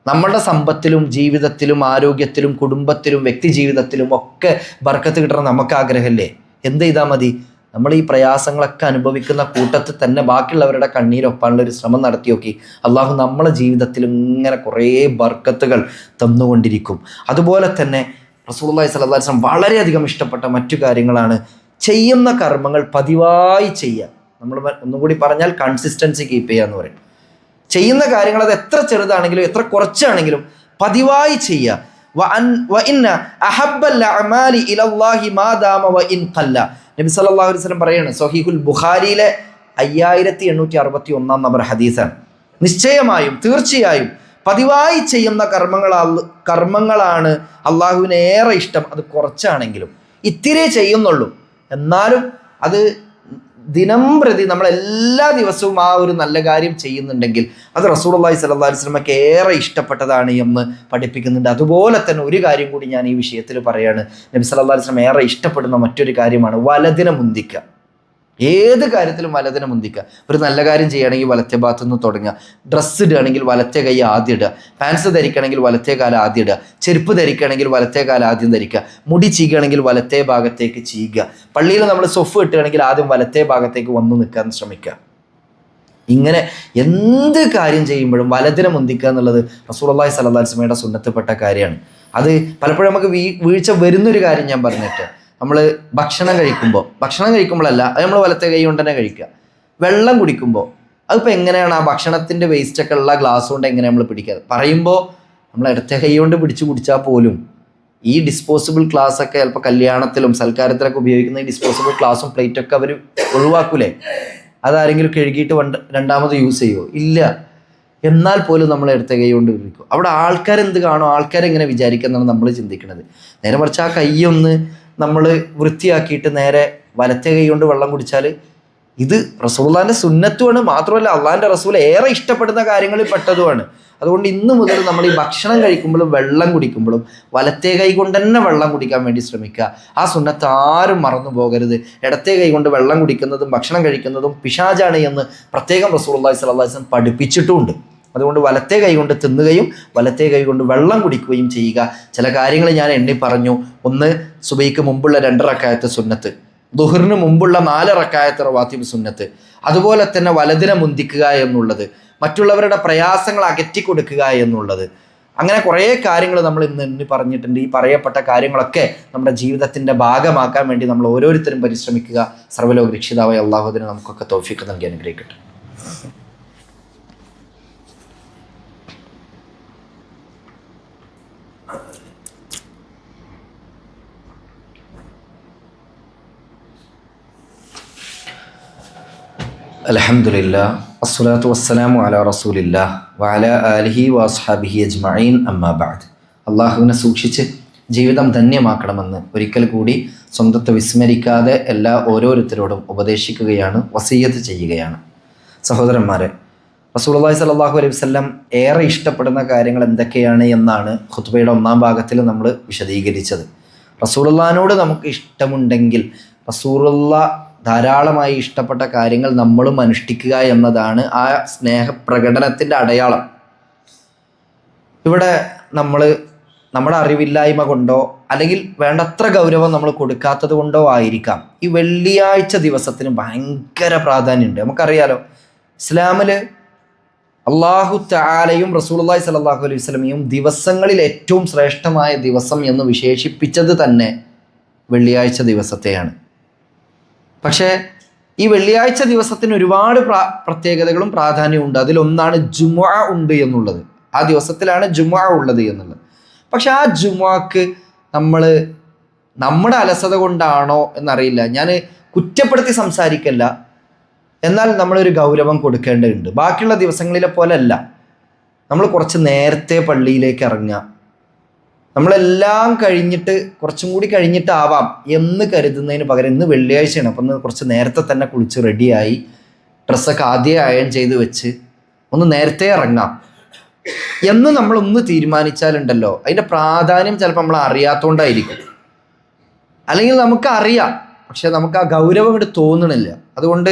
നമ്മളുടെ സമ്പത്തിലും ജീവിതത്തിലും ആരോഗ്യത്തിലും കുടുംബത്തിലും വ്യക്തി ജീവിതത്തിലും ഒക്കെ ബർക്കത്ത് കിട്ടണം നമുക്ക് ആഗ്രഹമല്ലേ? എന്ത് ചെയ്താൽ മതി? നമ്മൾ ഈ പ്രയാസങ്ങളൊക്കെ അനുഭവിക്കുന്ന കൂട്ടത്തിൽ തന്നെ ബാക്കിയുള്ളവരുടെ കണ്ണീരൊപ്പാനുള്ളൊരു ശ്രമം നടത്തി നോക്കി. അള്ളാഹു നമ്മളെ ജീവിതത്തിൽ ഇങ്ങനെ കുറേ ബർക്കത്തുകൾ തന്നുകൊണ്ടിരിക്കും. അതുപോലെ തന്നെ റസൂലുള്ളാഹി സ്വല്ലല്ലാഹു അലൈഹി വസല്ലം വളരെയധികം ഇഷ്ടപ്പെട്ട മറ്റു കാര്യങ്ങളാണ് ചെയ്യുന്ന കർമ്മങ്ങൾ പതിവായി ചെയ്യുക. നമ്മൾ ഒന്നുകൂടി പറഞ്ഞാൽ കൺസിസ്റ്റൻസി കീപ്പ് ചെയ്യുക എന്ന് പറയും. ചെയ്യുന്ന കാര്യങ്ങൾ അത് എത്ര ചെറുതാണെങ്കിലും എത്ര കുറച്ചാണെങ്കിലും പതിവായി ചെയ്യുക. നബി സല്ലല്ലാഹു അലൈഹി വസല്ലം പറയാണ്, സ്വഹീഹുൽ ബുഖാരിയിലെ 5861 നമ്പർ ഹദീസാണ്, നിശ്ചയമായും തീർച്ചയായും പതിവായി ചെയ്യുന്ന കർമ്മങ്ങളാണ് അള്ളാഹുവിന് ഏറെ ഇഷ്ടം. അത് കുറച്ചാണെങ്കിലും ഇത്തിരി ചെയ്യുന്നുള്ളൂ, എന്നാലും അത് ദിനം പ്രതി നമ്മൾ എല്ലാ ദിവസവും ആ ഒരു നല്ല കാര്യം ചെയ്യുന്നുണ്ടെങ്കിൽ അത് റസൂലുള്ളാഹി സ്വല്ലല്ലാഹു അലൈഹി വസല്ലമക്ക് ഏറെ ഇഷ്ടപ്പെട്ടതാണ് എന്ന് പഠിപ്പിക്കുന്നുണ്ട്. അതുപോലെ തന്നെ ഒരു കാര്യം കൂടി ഞാൻ ഈ വിഷയത്തിൽ പറയാണ്. നബി സല്ലല്ലാഹു അലൈഹി വസല്ലം ഏറെ ഇഷ്ടപ്പെടുന്ന മറ്റൊരു കാര്യമാണ് വലതിനെ മുന്തിക്കുക. ഏത് കാര്യത്തിലും വലതിനെ മുന്തിക്കുക. ഒരു നല്ല കാര്യം ചെയ്യുകയാണെങ്കിൽ വലത്തെ ഭാഗത്തു നിന്ന് തുടങ്ങുക. ഡ്രസ്സ് ഇടുകയാണെങ്കിൽ വലത്തെ കൈ ആദ്യം ഇടുക. പാൻസ് ധരിക്കണമെങ്കിൽ വലത്തെ കാലം ആദ്യം ഇടുക. ചെരുപ്പ് ധരിക്കുകയാണെങ്കിൽ വലത്തെ കാലം ആദ്യം ധരിക്കുക. മുടി ചീകുകയാണെങ്കിൽ വലത്തെ ഭാഗത്തേക്ക് ചീകുക. പള്ളിയിൽ നമ്മൾ സൊഫ് ഇട്ടുകയാണെങ്കിൽ ആദ്യം വലത്തെ ഭാഗത്തേക്ക് വന്നു നിൽക്കാൻ ശ്രമിക്കുക. ഇങ്ങനെ എന്ത് കാര്യം ചെയ്യുമ്പോഴും വലതിനെ മുന്തിക്കുക എന്നുള്ളത് റസൂലുള്ളാഹി സ്വല്ലല്ലാഹു അലൈഹി വസല്ലമയുടെ സുന്നത്തിൽപ്പെട്ട കാര്യമാണ്. അത് പലപ്പോഴും നമുക്ക് വീഴ്ച വരുന്നൊരു കാര്യം ഞാൻ പറഞ്ഞിട്ട്, നമ്മൾ ഭക്ഷണം കഴിക്കുമ്പോഴല്ല, അത് നമ്മൾ വലത്തെ കൈ കൊണ്ട് തന്നെ കഴിക്കുക. വെള്ളം കുടിക്കുമ്പോൾ അതിപ്പോൾ എങ്ങനെയാണ് ആ ഭക്ഷണത്തിൻ്റെ വേസ്റ്റൊക്കെ ഉള്ള ഗ്ലാസ് കൊണ്ട് എങ്ങനെ നമ്മൾ പിടിക്കുക? പറയുമ്പോൾ നമ്മൾ ഇടത്തെ കൈ കൊണ്ട് പിടിച്ച് കുടിച്ചാൽ പോലും ഈ ഡിസ്പോസിബിൾ ഗ്ലാസ്സൊക്കെ ചിലപ്പോൾ കല്യാണത്തിലും സൽക്കാരത്തിലൊക്കെ ഉപയോഗിക്കുന്ന ഈ ഡിസ്പോസിബിൾ ഗ്ലാസും പ്ലേറ്റൊക്കെ അവർ ഒഴിവാക്കൂലേ? അതാരെങ്കിലും കഴുകിയിട്ട് രണ്ടാമത് യൂസ് ചെയ്യുമോ? ഇല്ല. എന്നാൽ പോലും നമ്മൾ ഇടത്തെ കൈ കൊണ്ട് കുടിക്കും. അവിടെ ആൾക്കാരെന്ത് കാണും, ആൾക്കാരെങ്ങനെ വിചാരിക്കുന്നതാണ് നമ്മൾ ചിന്തിക്കുന്നത്. നേരെ മറിച്ച് ആ കൈയൊന്ന് നമ്മൾ വൃത്തിയാക്കിയിട്ട് നേരെ വലത്തെ കൈ കൊണ്ട് വെള്ളം കുടിച്ചാൽ ഇത് റസൂലുള്ളാഹിൻ്റെ സുന്നത്തുമാണ്. മാത്രമല്ല അള്ളാഹിൻ്റെ റസൂൽ ഏറെ ഇഷ്ടപ്പെടുന്ന കാര്യങ്ങളിൽ പെട്ടതുമാണ്. അതുകൊണ്ട് ഇന്ന് മുതൽ നമ്മൾ ഈ ഭക്ഷണം കഴിക്കുമ്പോഴും വെള്ളം കുടിക്കുമ്പോഴും വലത്തെ കൈ കൊണ്ട് തന്നെ വെള്ളം കുടിക്കാൻ വേണ്ടി ശ്രമിക്കുക. ആ സുന്നത്ത് ആരും മറന്നു പോകരുത്. ഇടത്തെ കൈ കൊണ്ട് വെള്ളം കുടിക്കുന്നതും ഭക്ഷണം കഴിക്കുന്നതും പിശാചാണ് എന്ന് പ്രത്യേകം റസൂലുള്ളാഹി സ്വല്ലല്ലാഹു അലൈഹി വസല്ലം പഠിപ്പിച്ചിട്ടുമുണ്ട്. അതുകൊണ്ട് വലത്തെ കൈ കൊണ്ട് തിന്നുകയും വലത്തെ കൈ കൊണ്ട് വെള്ളം കുടിക്കുകയും ചെയ്യുക. ചില കാര്യങ്ങൾ ഞാൻ എണ്ണി പറഞ്ഞു. ഒന്ന്, സുബഹിക്ക് മുമ്പുള്ള 2 റക്അത്ത് സുന്നത്ത്, ദുഹറിന് മുമ്പുള്ള 4 റക്അത്ത് റവാത്തിബ് സുന്നത്ത്. അതുപോലെ തന്നെ വലതിനെ മുന്തിക്കുക എന്നുള്ളത്, മറ്റുള്ളവരുടെ പ്രയാസങ്ങൾ അകറ്റി കൊടുക്കുക എന്നുള്ളത്. അങ്ങനെ കുറേ കാര്യങ്ങൾ നമ്മൾ ഇന്ന് എണ്ണി പറഞ്ഞിട്ടുണ്ട്. ഈ പറയപ്പെട്ട കാര്യങ്ങളൊക്കെ നമ്മുടെ ജീവിതത്തിൻ്റെ ഭാഗമാക്കാൻ വേണ്ടി നമ്മൾ ഓരോരുത്തരും പരിശ്രമിക്കുക. സർവ്വലോക രക്ഷിതാവായ അള്ളാഹുവിന് നമുക്കൊക്കെ തൗഫീഖ് നൽകി അനുഗ്രഹിക്കട്ടെ. അൽഹംദുലില്ലാഹ് അസ്സലാത്തു വസ്സലാമു അലാ റസൂലില്ലാഹ് വഅലാ ആലിഹി വഅസ്ഹാബിഹി അജ്മഈൻ അമ്മാ ബഅദ്. അള്ളാഹുവിനെ സൂക്ഷിച്ച് ജീവിതം ധന്യമാക്കണമെന്ന് ഒരിക്കൽ കൂടി സ്വന്തത്തെ വിസ്മരിക്കാതെ ഓരോരുത്തരോടും ഉപദേശിക്കുകയാണ്, വസിയ്യത്ത് ചെയ്യുകയാണ്. സഹോദരന്മാരെ, റസൂലുള്ളാഹി സ്വല്ലല്ലാഹു അലൈഹി വസല്ലം ഏറെ ഇഷ്ടപ്പെടുന്ന കാര്യങ്ങൾ എന്തൊക്കെയാണ് എന്നാണ് ഖുത്ബയുടെ 1-ാം ഭാഗത്തിൽ നമ്മൾ വിശദീകരിച്ചത്. റസൂലുള്ളാഹിനോട് നമുക്ക് ഇഷ്ടമുണ്ടെങ്കിൽ റസൂലുള്ളാഹ് ധാരാളമായി ഇഷ്ടപ്പെട്ട കാര്യങ്ങൾ നമ്മളും അനുഷ്ഠിക്കുക എന്നതാണ് ആ സ്നേഹപ്രകടനത്തിൻ്റെ അടയാളം. ഇവിടെ നമ്മൾ നമ്മുടെ അറിവില്ലായ്മ കൊണ്ടോ അല്ലെങ്കിൽ വേണ്ടത്ര ഗൗരവം നമ്മൾ കൊടുക്കാത്തത് കൊണ്ടോ ആയിരിക്കാം ഈ വെള്ളിയാഴ്ച ദിവസത്തിന് ഭയങ്കര പ്രാധാന്യമുണ്ട്. നമുക്കറിയാലോ, ഇസ്ലാമിൽ അള്ളാഹു തആലയും റസൂലുള്ളാഹി സ്വല്ലല്ലാഹു അലൈഹി വസല്ലമയും ദിവസങ്ങളിൽ ഏറ്റവും ശ്രേഷ്ഠമായ ദിവസം എന്ന് വിശേഷിപ്പിച്ചത് തന്നെ വെള്ളിയാഴ്ച ദിവസത്തെയാണ്. പക്ഷേ ഈ വെള്ളിയാഴ്ച ദിവസത്തിന് ഒരുപാട് പ്രത്യേകതകളും പ്രാധാന്യവും ഉണ്ട്. അതിലൊന്നാണ് ജുമുഅ ഉണ്ട് എന്നുള്ളത്. ആ ദിവസത്തിലാണ് ജുമുഅ ഉള്ളത് എന്നുള്ളത്. പക്ഷെ ആ ജുമുഅക്ക് നമ്മുടെ അലസത കൊണ്ടാണോ എന്നറിയില്ല, ഞാൻ കുറ്റപ്പെടുത്തി സംസാരിക്കല്ല, എന്നാൽ നമ്മളൊരു ഗൗരവം കൊടുക്കേണ്ടതുണ്ട്. ബാക്കിയുള്ള ദിവസങ്ങളിലെ പോലെ അല്ല. നമ്മൾ കുറച്ച് നേരത്തെ പള്ളിയിലേക്ക് ഇറങ്ങുക, നമ്മളെല്ലാം കഴിഞ്ഞിട്ട് കുറച്ചും കൂടി കഴിഞ്ഞിട്ടാവാം എന്ന് കരുതുന്നതിന് പകരം ഇന്ന് വെള്ളിയാഴ്ചയാണ്, അപ്പം ഇന്ന് കുറച്ച് നേരത്തെ തന്നെ കുളിച്ച് റെഡിയായി ഡ്രസ്സൊക്കെ ആദ്യം അയൺ ചെയ്ത് വെച്ച് ഒന്ന് നേരത്തെ ഇറങ്ങാം എന്ന് നമ്മളൊന്ന് തീരുമാനിച്ചാലുണ്ടല്ലോ, അതിൻ്റെ പ്രാധാന്യം ചിലപ്പോൾ നമ്മൾ അറിയാത്തതുകൊണ്ടായിരിക്കും. അല്ലെങ്കിൽ നമുക്കറിയാം, പക്ഷെ നമുക്ക് ആ ഗൗരവം ഇങ്ങോട്ട് തോന്നണില്ല. അതുകൊണ്ട്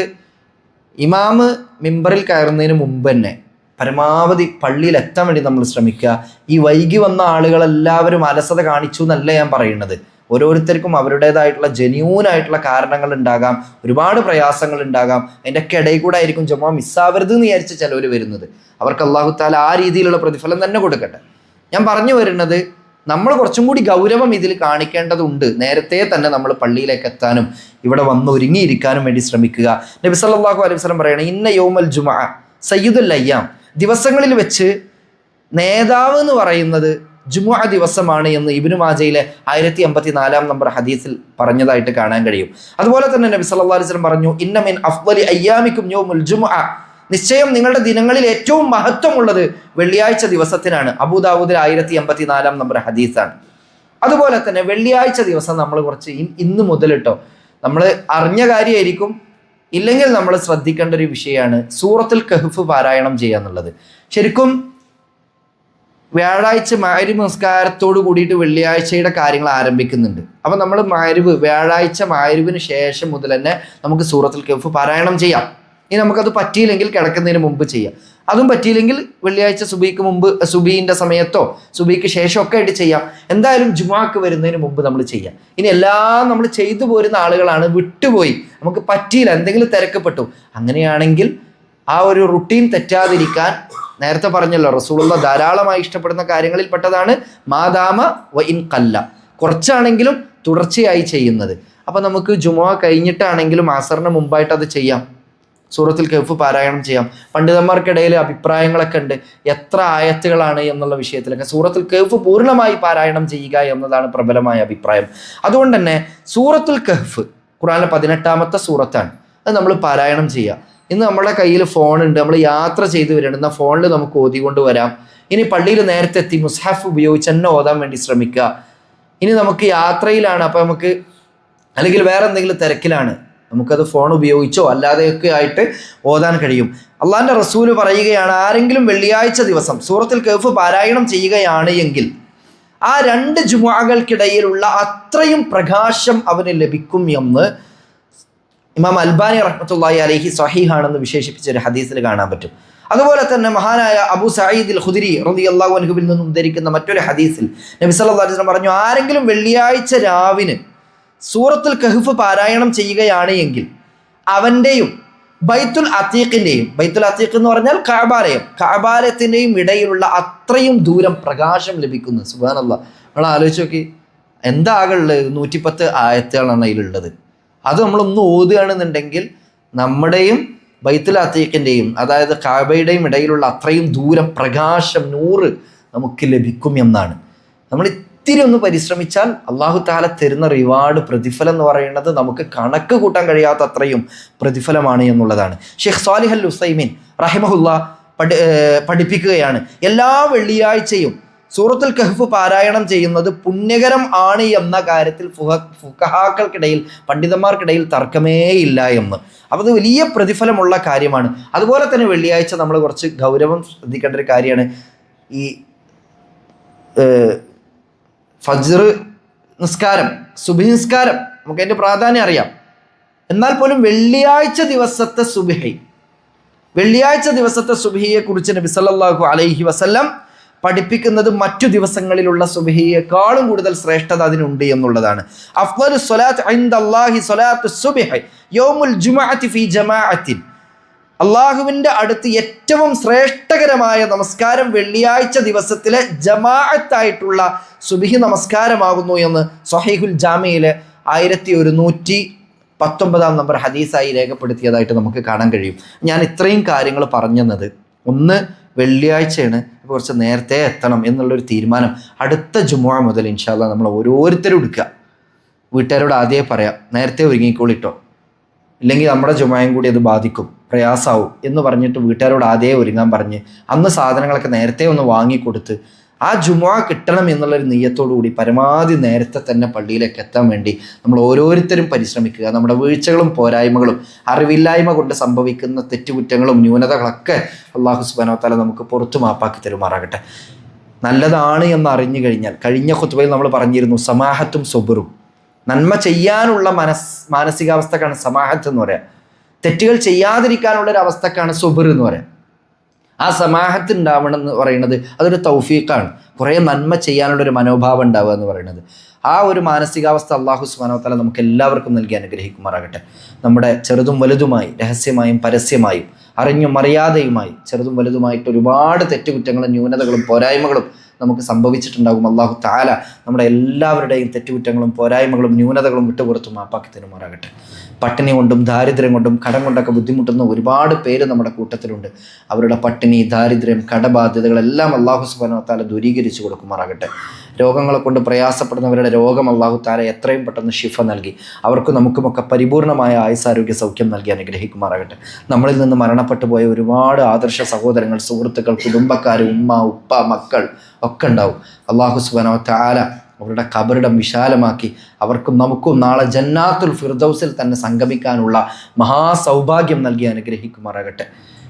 ഇമാമ് മിമ്പറിൽ കയറുന്നതിന് മുമ്പ് തന്നെ പരമാവധി പള്ളിയിൽ എത്താൻ വേണ്ടി നമ്മൾ ശ്രമിക്കുക. ഈ വൈകി വന്ന ആളുകളെല്ലാവരും അലസത കാണിച്ചു എന്നല്ല ഞാൻ പറയുന്നത്. ഓരോരുത്തർക്കും അവരുടേതായിട്ടുള്ള ജെന്യൂനായിട്ടുള്ള കാരണങ്ങൾ ഉണ്ടാകാം, ഒരുപാട് പ്രയാസങ്ങൾ ഉണ്ടാകാം. അതിൻ്റെ ഒക്കെ ഇടയിൽ കൂടെ ആയിരിക്കും ജുമുഅ മിസ്സാവരുത് എന്ന് വിചാരിച്ച് ചിലവർ വരുന്നത്. അവർക്ക് അല്ലാഹു തആല ആ രീതിയിലുള്ള പ്രതിഫലം തന്നെ കൊടുക്കട്ടെ. ഞാൻ പറഞ്ഞു വരുന്നത്, നമ്മൾ കുറച്ചും കൂടി ഗൗരവം ഇതിൽ കാണിക്കേണ്ടതുണ്ട്. നേരത്തെ തന്നെ നമ്മൾ പള്ളിയിലേക്ക് എത്താനും ഇവിടെ വന്ന് ഒരുങ്ങിയിരിക്കാനും വേണ്ടി ശ്രമിക്കുക. നബി സല്ലല്ലാഹു അലൈഹി വസല്ലം പറയണം, ഇന്ന യൗമൽ ജുമുഅ സയ്യിദുൽ അയ്യാം, ദിവസങ്ങളിൽ വെച്ച് നേതാവ് എന്ന് പറയുന്നത് ജുമുഅ ദിവസമാണ് എന്ന് ഇബ്നു മാജയിലെ 1084 നമ്പർ ഹദീസിൽ പറഞ്ഞതായിട്ട് കാണാൻ കഴിയും. അതുപോലെ തന്നെ നബി സല്ലല്ലാഹു അലൈഹി വസല്ലം പറഞ്ഞു, ഇന്ന മിൻ അഫ്ളലി അയ്യാമിക്കും യൗമുൽ ജുമുഅ, നിശ്ചയം നിങ്ങളുടെ ദിനങ്ങളിൽ ഏറ്റവും മഹത്വമുള്ളത് വെള്ളിയാഴ്ച ദിവസത്തിനാണ്. അബൂദാവൂദിൽ 1084 നമ്പർ ഹദീസാണ്. അതുപോലെ തന്നെ വെള്ളിയാഴ്ച ദിവസം നമ്മൾ കുറച്ച് ഇന്ന് മുതലിട്ടോ നമ്മൾ അറിഞ്ഞ കാര്യമായിരിക്കും, ഇല്ലെങ്കിൽ നമ്മൾ ശ്രദ്ധിക്കേണ്ട ഒരു വിഷയമാണ് സൂറത്തുൽ കഹ്ഫ് പാരായണം ചെയ്യുക എന്നുള്ളത്. ശരിക്കും വ്യാഴാഴ്ച മഗ്‌രിബ് നമസ്കാരത്തോട് കൂടിയിട്ട് വെള്ളിയാഴ്ചയുടെ കാര്യങ്ങൾ ആരംഭിക്കുന്നുണ്ട്. അപ്പം നമ്മൾ വ്യാഴാഴ്ച മഗ്‌രിബിന് ശേഷം മുതൽ തന്നെ നമുക്ക് സൂറത്തുൽ കഹ്ഫ് പാരായണം ചെയ്യാം. ഇനി നമുക്കത് പറ്റിയില്ലെങ്കിൽ കിടക്കുന്നതിന് മുമ്പ് ചെയ്യാം. അതും പറ്റിയില്ലെങ്കിൽ വെള്ളിയാഴ്ച സുബഹിക്ക് മുമ്പ്, സുബഹിൻ്റെ സമയത്തോ സുബഹിക്ക് ശേഷമൊക്കെ ആയിട്ട് ചെയ്യാം. എന്തായാലും ജുമുഅക്ക് വരുന്നതിന് മുമ്പ് നമ്മൾ ചെയ്യാം. ഇനി എല്ലാം നമ്മൾ ചെയ്തു പോരുന്ന ആളുകളാണ്, വിട്ടുപോയി, നമുക്ക് പറ്റിയില്ല, എന്തെങ്കിലും തിരക്കപ്പെട്ടു, അങ്ങനെയാണെങ്കിൽ ആ ഒരു റുട്ടീൻ തെറ്റാതിരിക്കാൻ നേരത്തെ പറഞ്ഞല്ലോ, റസൂലുള്ളാഹി ധാരാളമായി ഇഷ്ടപ്പെടുന്ന കാര്യങ്ങളിൽ പെട്ടതാണ് മാദാമ വ ഇൻ ഖല്ല, കുറച്ചാണെങ്കിലും തുടർച്ചയായി ചെയ്യുന്നത്. അപ്പം നമുക്ക് ജുമുഅ കഴിഞ്ഞിട്ടാണെങ്കിലും അസറിന് മുമ്പായിട്ട് അത് ചെയ്യാം, സൂറത്തുൽ കഹ്ഫ് പാരായണം ചെയ്യാം. പണ്ഡിതന്മാർക്കിടയിൽ അഭിപ്രായങ്ങളൊക്കെ ഉണ്ട്, എത്ര ആയത്തുകളാണ് എന്നുള്ള വിഷയത്തിലൊക്കെ. സൂറത്തുൽ കഹ്ഫ് പൂർണ്ണമായി പാരായണം ചെയ്യുക എന്നതാണ് പ്രബലമായ അഭിപ്രായം. അതുകൊണ്ട് തന്നെ സൂറത്തുൽ കഹ്ഫ് ഖുർആനിലെ 18ാമത്തെ സൂറത്താണ്. അത് നമ്മൾ പാരായണം ചെയ്യുക. ഇന്ന് നമ്മുടെ കയ്യിൽ ഫോണുണ്ട്, നമ്മൾ യാത്ര ചെയ്ത് വരേണ്ടുന്ന ഫോണിൽ നമുക്ക് ഓതിക്കൊണ്ട് വരാം. ഇനി പള്ളിയിൽ നേരത്തെ എത്തി മുസ്ഹഫ് ഉപയോഗിച്ച് തന്നെ ഓതാൻ വേണ്ടി ശ്രമിക്കുക. ഇനി നമുക്ക് യാത്രയിലാണ്, അപ്പം നമുക്ക് അല്ലെങ്കിൽ വേറെ എന്തെങ്കിലും തിരക്കിലാണ്, നമുക്കത് ഫോൺ ഉപയോഗിച്ചോ അല്ലാതെയൊക്കെ ആയിട്ട് ഓതാൻ കഴിയും. അള്ളാഹിൻ്റെ റസൂല് പറയുകയാണ്, ആരെങ്കിലും വെള്ളിയാഴ്ച ദിവസം സൂറത്തുൽ കഹ്ഫ് പാരായണം ചെയ്യുകയാണ് എങ്കിൽ ആ 2 ജുമുഅകൾക്കിടയിലുള്ള അത്രയും പ്രകാശം അവന് ലഭിക്കും എന്ന് ഇമാം അൽബാനി റഹ്മത്തുള്ളാഹി അലൈഹി സ്വഹീഹാണെന്ന് വിശേഷിപ്പിച്ച ഒരു ഹദീസിൽ കാണാൻ പറ്റും. അതുപോലെ തന്നെ മഹാനായ അബൂ സഈദ് അൽ ഖുദരി റളിയല്ലാഹു അൻഹുവിൽ നിന്നും ഉദ്ധരിക്കുന്ന മറ്റൊരു ഹദീസിൽ നബി സല്ലല്ലാഹു അലൈഹി വസല്ലം പറഞ്ഞു, ആരെങ്കിലും വെള്ളിയാഴ്ച രാവിന് സൂറത്തുൽ കഹ്ഫ് പാരായണം ചെയ്യുകയാണ് എങ്കിൽ അവൻ്റെയും ബൈത്തുൽ അത്തീഖിൻ്റെയും, ബൈത്തുൽ അത്തീഖ് എന്ന് പറഞ്ഞാൽ കഅബാലയത്തിൻ്റെയും ഇടയിലുള്ള അത്രയും ദൂരം പ്രകാശം ലഭിക്കുന്നു. സുബ്ഹാനല്ലാഹ്, നമ്മൾ ആലോചിച്ച് നോക്കി, എന്താകുള്ളത് 110 ആയത്തുകളാണ് അതിലുള്ളത്. അത് നമ്മളൊന്ന് ഓതുകയാണെന്നുണ്ടെങ്കിൽ നമ്മുടെയും ബൈത്തുൽ അത്തീഖിൻ്റെയും അതായത് കഅബയുടെയും ഇടയിലുള്ള അത്രയും ദൂരം പ്രകാശം, നൂറ് നമുക്ക് ലഭിക്കും എന്നാണ്. നമ്മൾ ഇത്തിരി ഒന്ന് പരിശ്രമിച്ചാൽ അല്ലാഹു തആല തരുന്ന റിവാർഡ്, പ്രതിഫലം എന്ന് പറയുന്നത് നമുക്ക് കണക്ക് കൂട്ടാൻ കഴിയാത്ത അത്രയും പ്രതിഫലമാണ് എന്നുള്ളതാണ്. ഷെയ്ഖ് സ്വാലിഹ് അൽ ഉസൈമീൻ റഹിമഹുല്ലാഹ് പഠിപ്പിക്കുകയാണ്, എല്ലാ വെള്ളിയാഴ്ചയും സൂറത്തുൽ കഹ്ഫ് പാരായണം ചെയ്യുന്നത് പുണ്യകരം ആണ് എന്ന കാര്യത്തിൽ ഫുഖഹാക്കൾക്കിടയിൽ, പണ്ഡിതന്മാർക്കിടയിൽ തർക്കമേ ഇല്ല എന്ന്. അപ്പോൾ അത് വലിയ പ്രതിഫലമുള്ള കാര്യമാണ്. അതുപോലെ തന്നെ വെള്ളിയാഴ്ച നമ്മൾ കുറച്ച് ഗൗരവം ശ്രദ്ധിക്കേണ്ട ഒരു കാര്യമാണ് ഈ ഫജ്ർ നിസ്കാരം, സുബ്ഹി നിസ്കാരം. നമുക്ക് അതിൻ്റെ പ്രാധാന്യം അറിയാം. എന്നാൽ പോലും വെള്ളിയാഴ്ച ദിവസത്തെ സുബ്ഹിയെ കുറിച്ച് നബി സല്ലല്ലാഹു അലൈഹി വസല്ലം പഠിപ്പിക്കുന്നത് മറ്റു ദിവസങ്ങളിലുള്ള സുബ്ഹിയേക്കാളും കൂടുതൽ ശ്രേഷ്ഠത അതിനുണ്ട് എന്നുള്ളതാണ്. അഫ്ളലു സ്വലാത്ത് ഇൻദല്ലാഹി സ്വലാത്തു സുബ്ഹി യൗമുൽ ജുമുഅത്തി ഫീ ജമാഅത്തിൻ, അള്ളാഹുവിൻ്റെ അടുത്ത് ഏറ്റവും ശ്രേഷ്ഠകരമായ നമസ്കാരം വെള്ളിയാഴ്ച ദിവസത്തിലെ ജമാഅത്തായിട്ടുള്ള സുബ്ഹി നമസ്കാരമാകുന്നു എന്ന് സ്വഹീഹുൽ ജാമിയിലെ 1100 19-ാം നമ്പർ ഹദീസായി രേഖപ്പെടുത്തിയതായിട്ട് നമുക്ക് കാണാൻ കഴിയും. ഞാൻ ഇത്രയും കാര്യങ്ങൾ പറഞ്ഞത്, ഒന്ന് വെള്ളിയാഴ്ചയാണ്, കുറച്ച് നേരത്തെ എത്തണം എന്നുള്ളൊരു തീരുമാനം അടുത്ത ജുമുഅ മുതൽ ഇൻഷാ അല്ലാഹ് നമ്മൾ ഓരോരുത്തരും എടുക്കുക. വീട്ടുകാരോട് ആദ്യമേ പറയാം, നേരത്തെ ഒരുങ്ങിക്കോളിട്ടോ, ഇല്ലെങ്കിൽ നമ്മുടെ ജുമുഅയും കൂടി അത് ബാധിക്കും, പ്രയാസാവും എന്ന് പറഞ്ഞിട്ട് വീട്ടുകാരോട് ആദ്യമേ ഒരുങ്ങാൻ പറഞ്ഞ് അന്ന് സാധനങ്ങളൊക്കെ നേരത്തെ ഒന്ന് വാങ്ങിക്കൊടുത്ത് ആ ജുമുഅ കിട്ടണം എന്നുള്ളൊരു നെയ്യത്തോടു കൂടി പരമാവധി നേരത്തെ തന്നെ പള്ളിയിലേക്ക് എത്താൻ വേണ്ടി നമ്മൾ ഓരോരുത്തരും പരിശ്രമിക്കുക. നമ്മുടെ വീഴ്ചകളും പോരായ്മകളും അറിവില്ലായ്മ കൊണ്ട് സംഭവിക്കുന്ന തെറ്റുകുറ്റങ്ങളും ന്യൂനതകളൊക്കെ അല്ലാഹു സുബ്ഹാനഹു വ തആല നമുക്ക് പുറത്തു മാപ്പാക്കി തരുമാറാകട്ടെ. നല്ലതാണ് എന്ന് അറിഞ്ഞു കഴിഞ്ഞാൽ, കഴിഞ്ഞ ഖുത്ബയിൽ നമ്മൾ പറഞ്ഞിരുന്നു, സമാഹത്തും സുബ്റും, നന്മ ചെയ്യാനുള്ള മാനസികാവസ്ഥക്കാണ് സമാഹത്ത് എന്ന് പറയാം. തെറ്റുകൾ ചെയ്യാതിരിക്കാനുള്ളൊരു അവസ്ഥക്കാണ് സുബ്ർ എന്ന് പറയാം. ആ സമാഹത്ത് ഉണ്ടാവണം എന്ന് പറയുന്നത് അതൊരു തൗഫീഖാണ്. കുറേ നന്മ ചെയ്യാനുള്ളൊരു മനോഭാവം ഉണ്ടാവുക എന്ന് പറയുന്നത്. ആ ഒരു മാനസികാവസ്ഥ അല്ലാഹു സുബ്ഹാനഹു വ തആല നമുക്ക് എല്ലാവർക്കും നൽകി അനുഗ്രഹിക്കുമാറാകട്ടെ. നമ്മുടെ ചെറുതും വലുതുമായി, രഹസ്യമായും പരസ്യമായും, അറിഞ്ഞും അറിയാതെയുമായി, ചെറുതും വലുതുമായിട്ട് ഒരുപാട് തെറ്റുകുറ്റങ്ങളും ന്യൂനതകളും പോരായ്മകളും നമുക്ക് സംഭവിച്ചിട്ടുണ്ടാകും. അല്ലാഹു തആല നമ്മുടെ എല്ലാവരുടെയും തെറ്റുകുറ്റങ്ങളും പോരായ്മകളും ന്യൂനതകളും വിട്ടുപുറത്തും മാപ്പാക്കി തരുമാറാകട്ടെ. പട്ടിണി കൊണ്ടും ദാരിദ്ര്യം കൊണ്ടും കടം കൊണ്ടൊക്കെ ബുദ്ധിമുട്ടുന്ന ഒരുപാട് പേര് നമ്മുടെ കൂട്ടത്തിലുണ്ട്. അവരുടെ പട്ടിണി, ദാരിദ്ര്യം, കടബാധ്യതകളെല്ലാം അല്ലാഹു സുബ്ഹാനഹു വ തആല ദൂരീകരിച്ചു കൊടുക്കുമാറാകട്ടെ. രോഗങ്ങളെ കൊണ്ട് പ്രയാസപ്പെടുന്നവരുടെ രോഗം അല്ലാഹു തആല എത്രയും പെട്ടെന്ന് ശിഫ നൽകി അവർക്കും നമുക്കുമൊക്കെ പരിപൂർണമായ ആയുസ്സാരോഗ്യ സൗഖ്യം നൽകി അനുഗ്രഹിക്കുമാറാകട്ടെ. നമ്മളിൽ നിന്ന് മരണപ്പെട്ടു പോയ ഒരുപാട് ആദർശ സഹോദരങ്ങൾ, സുഹൃത്തുക്കൾ, കുടുംബക്കാർ, ഉമ്മ, ഉപ്പ, മക്കൾ ഒക്കെ ഉണ്ടാവും. അല്ലാഹു സുബ്ഹാനഹു വ തആല അവരുടെ ഖബറിടം വിശാലമാക്കി അവർക്കും നമുക്കും നാളെ ജന്നാത്തുൽ ഫിർദൗസിൽ തന്നെ സംഗമിക്കാനുള്ള മഹാസൗഭാഗ്യം നൽകി അനുഗ്രഹിക്കുമാറാകട്ടെ.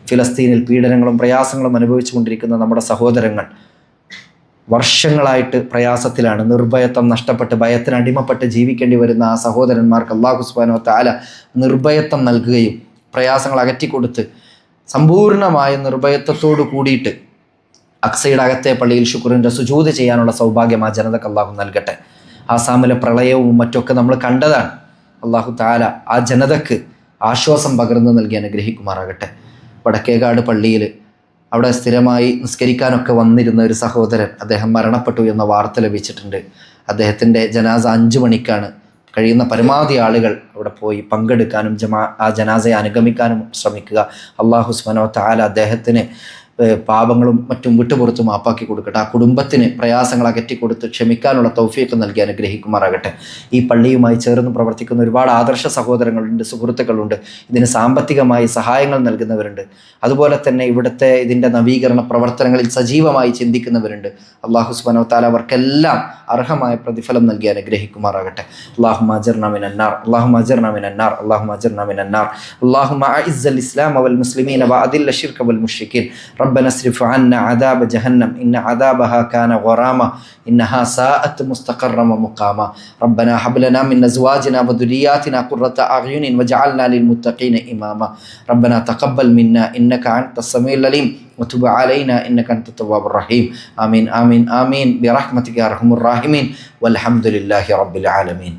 ഫിലസ്തീനിൽ പീഡനങ്ങളും പ്രയാസങ്ങളും അനുഭവിച്ചു കൊണ്ടിരിക്കുന്ന നമ്മുടെ സഹോദരങ്ങൾ വർഷങ്ങളായിട്ട് പ്രയാസത്തിലാണ്. നിർഭയത്വം നഷ്ടപ്പെട്ട് ഭയത്തിന് അടിമപ്പെട്ട് ജീവിക്കേണ്ടി വരുന്ന ആ സഹോദരന്മാർക്ക് അല്ലാഹു സുബ്ഹാനഹു വ തആല നിർഭയത്വം നൽകുകയും പ്രയാസങ്ങൾ അകറ്റിക്കൊടുത്ത് സമ്പൂർണമായ നിർഭയത്വത്തോടു കൂടിയിട്ട് അക്സയുടെ അകത്തെ പള്ളിയിൽ ശുക്രിൻ്റെ സുജൂദ് ചെയ്യാനുള്ള സൗഭാഗ്യം ആ ജനതക്ക് അല്ലാഹു നൽകട്ടെ. ആസാമിലെ പ്രളയവും മറ്റൊക്കെ നമ്മൾ കണ്ടതാണ്. അല്ലാഹു തആല ആ ജനതക്ക് ആശ്വാസം പകർന്നു നൽകി അനുഗ്രഹിക്കുമാറാകട്ടെ. വടക്കേകാട് പള്ളിയിൽ അവിടെ സ്ഥിരമായി നിസ്കരിക്കാനൊക്കെ വന്നിരുന്ന ഒരു സഹോദരൻ, അദ്ദേഹം മരണപ്പെട്ടു എന്ന വാർത്ത ലഭിച്ചിട്ടുണ്ട്. അദ്ദേഹത്തിൻ്റെ ജനാസ 5 മണിക്കാണ്. കഴിയുന്ന പരമാവധി ആളുകൾ അവിടെ പോയി പങ്കെടുക്കാനും ആ ജനാസയെ അനുഗമിക്കാനും ശ്രമിക്കുക. അല്ലാഹു സുബ്ഹാനഹു വ തആല അദ്ദേഹത്തിന് പാപങ്ങളും മറ്റും വിട്ടുപുറത്ത് മാപ്പാക്കി കൊടുക്കട്ടെ. ആ കുടുംബത്തിന് പ്രയാസങ്ങൾ അകറ്റിക്കൊടുത്ത് ക്ഷമിക്കാനുള്ള തൗഫീഖ് നൽകി അനുഗ്രഹിക്കുമാറാകട്ടെ. ഈ പള്ളിയുമായി ചേർന്ന് പ്രവർത്തിക്കുന്ന ഒരുപാട് ആദർശ സഹോദരങ്ങളുണ്ട്, സുഹൃത്തുക്കളുണ്ട്. ഇതിന് സാമ്പത്തികമായി സഹായങ്ങൾ നൽകുന്നവരുണ്ട്. അതുപോലെ തന്നെ ഇവിടുത്തെ ഇതിൻ്റെ നവീകരണ പ്രവർത്തനങ്ങളിൽ സജീവമായി ചിന്തിക്കുന്നവരുണ്ട്. അല്ലാഹു സുബ്ഹാനഹു വ തആല അവർക്കെല്ലാം അർഹമായ പ്രതിഫലം നൽകി അനുഗ്രഹിക്കുമാറാകട്ടെ. അല്ലാഹുമ്മ അജിർനാ മിനന്നാർ, അല്ലാഹുമ്മ അജിർനാ മിനന്നാർ, അല്ലാഹുമ്മ അജിർനാ മിനന്നാർ. അല്ലാഹുമ്മ അഇസ്സൽ ഇസ്ലാമ വൽ മുസ്ലിമീന വഅദില്ല ശിർക വൽ മുശ്രിക്കീൻ. ربنا اصرف عنا عذاب جهنم إن عذابها كان غراما إنها ساءت مستقرا ومقاما. ربنا هب لنا من أزواجنا وذرياتنا قرة أعين واجعلنا للمتقين إماما. ربنا تقبل منا إنك أنت السميع العليم وتب علينا إنك أنت التواب الرحيم. آمين آمين آمين برحمتك يا أرحم الراحمين والحمد لله رب العالمين.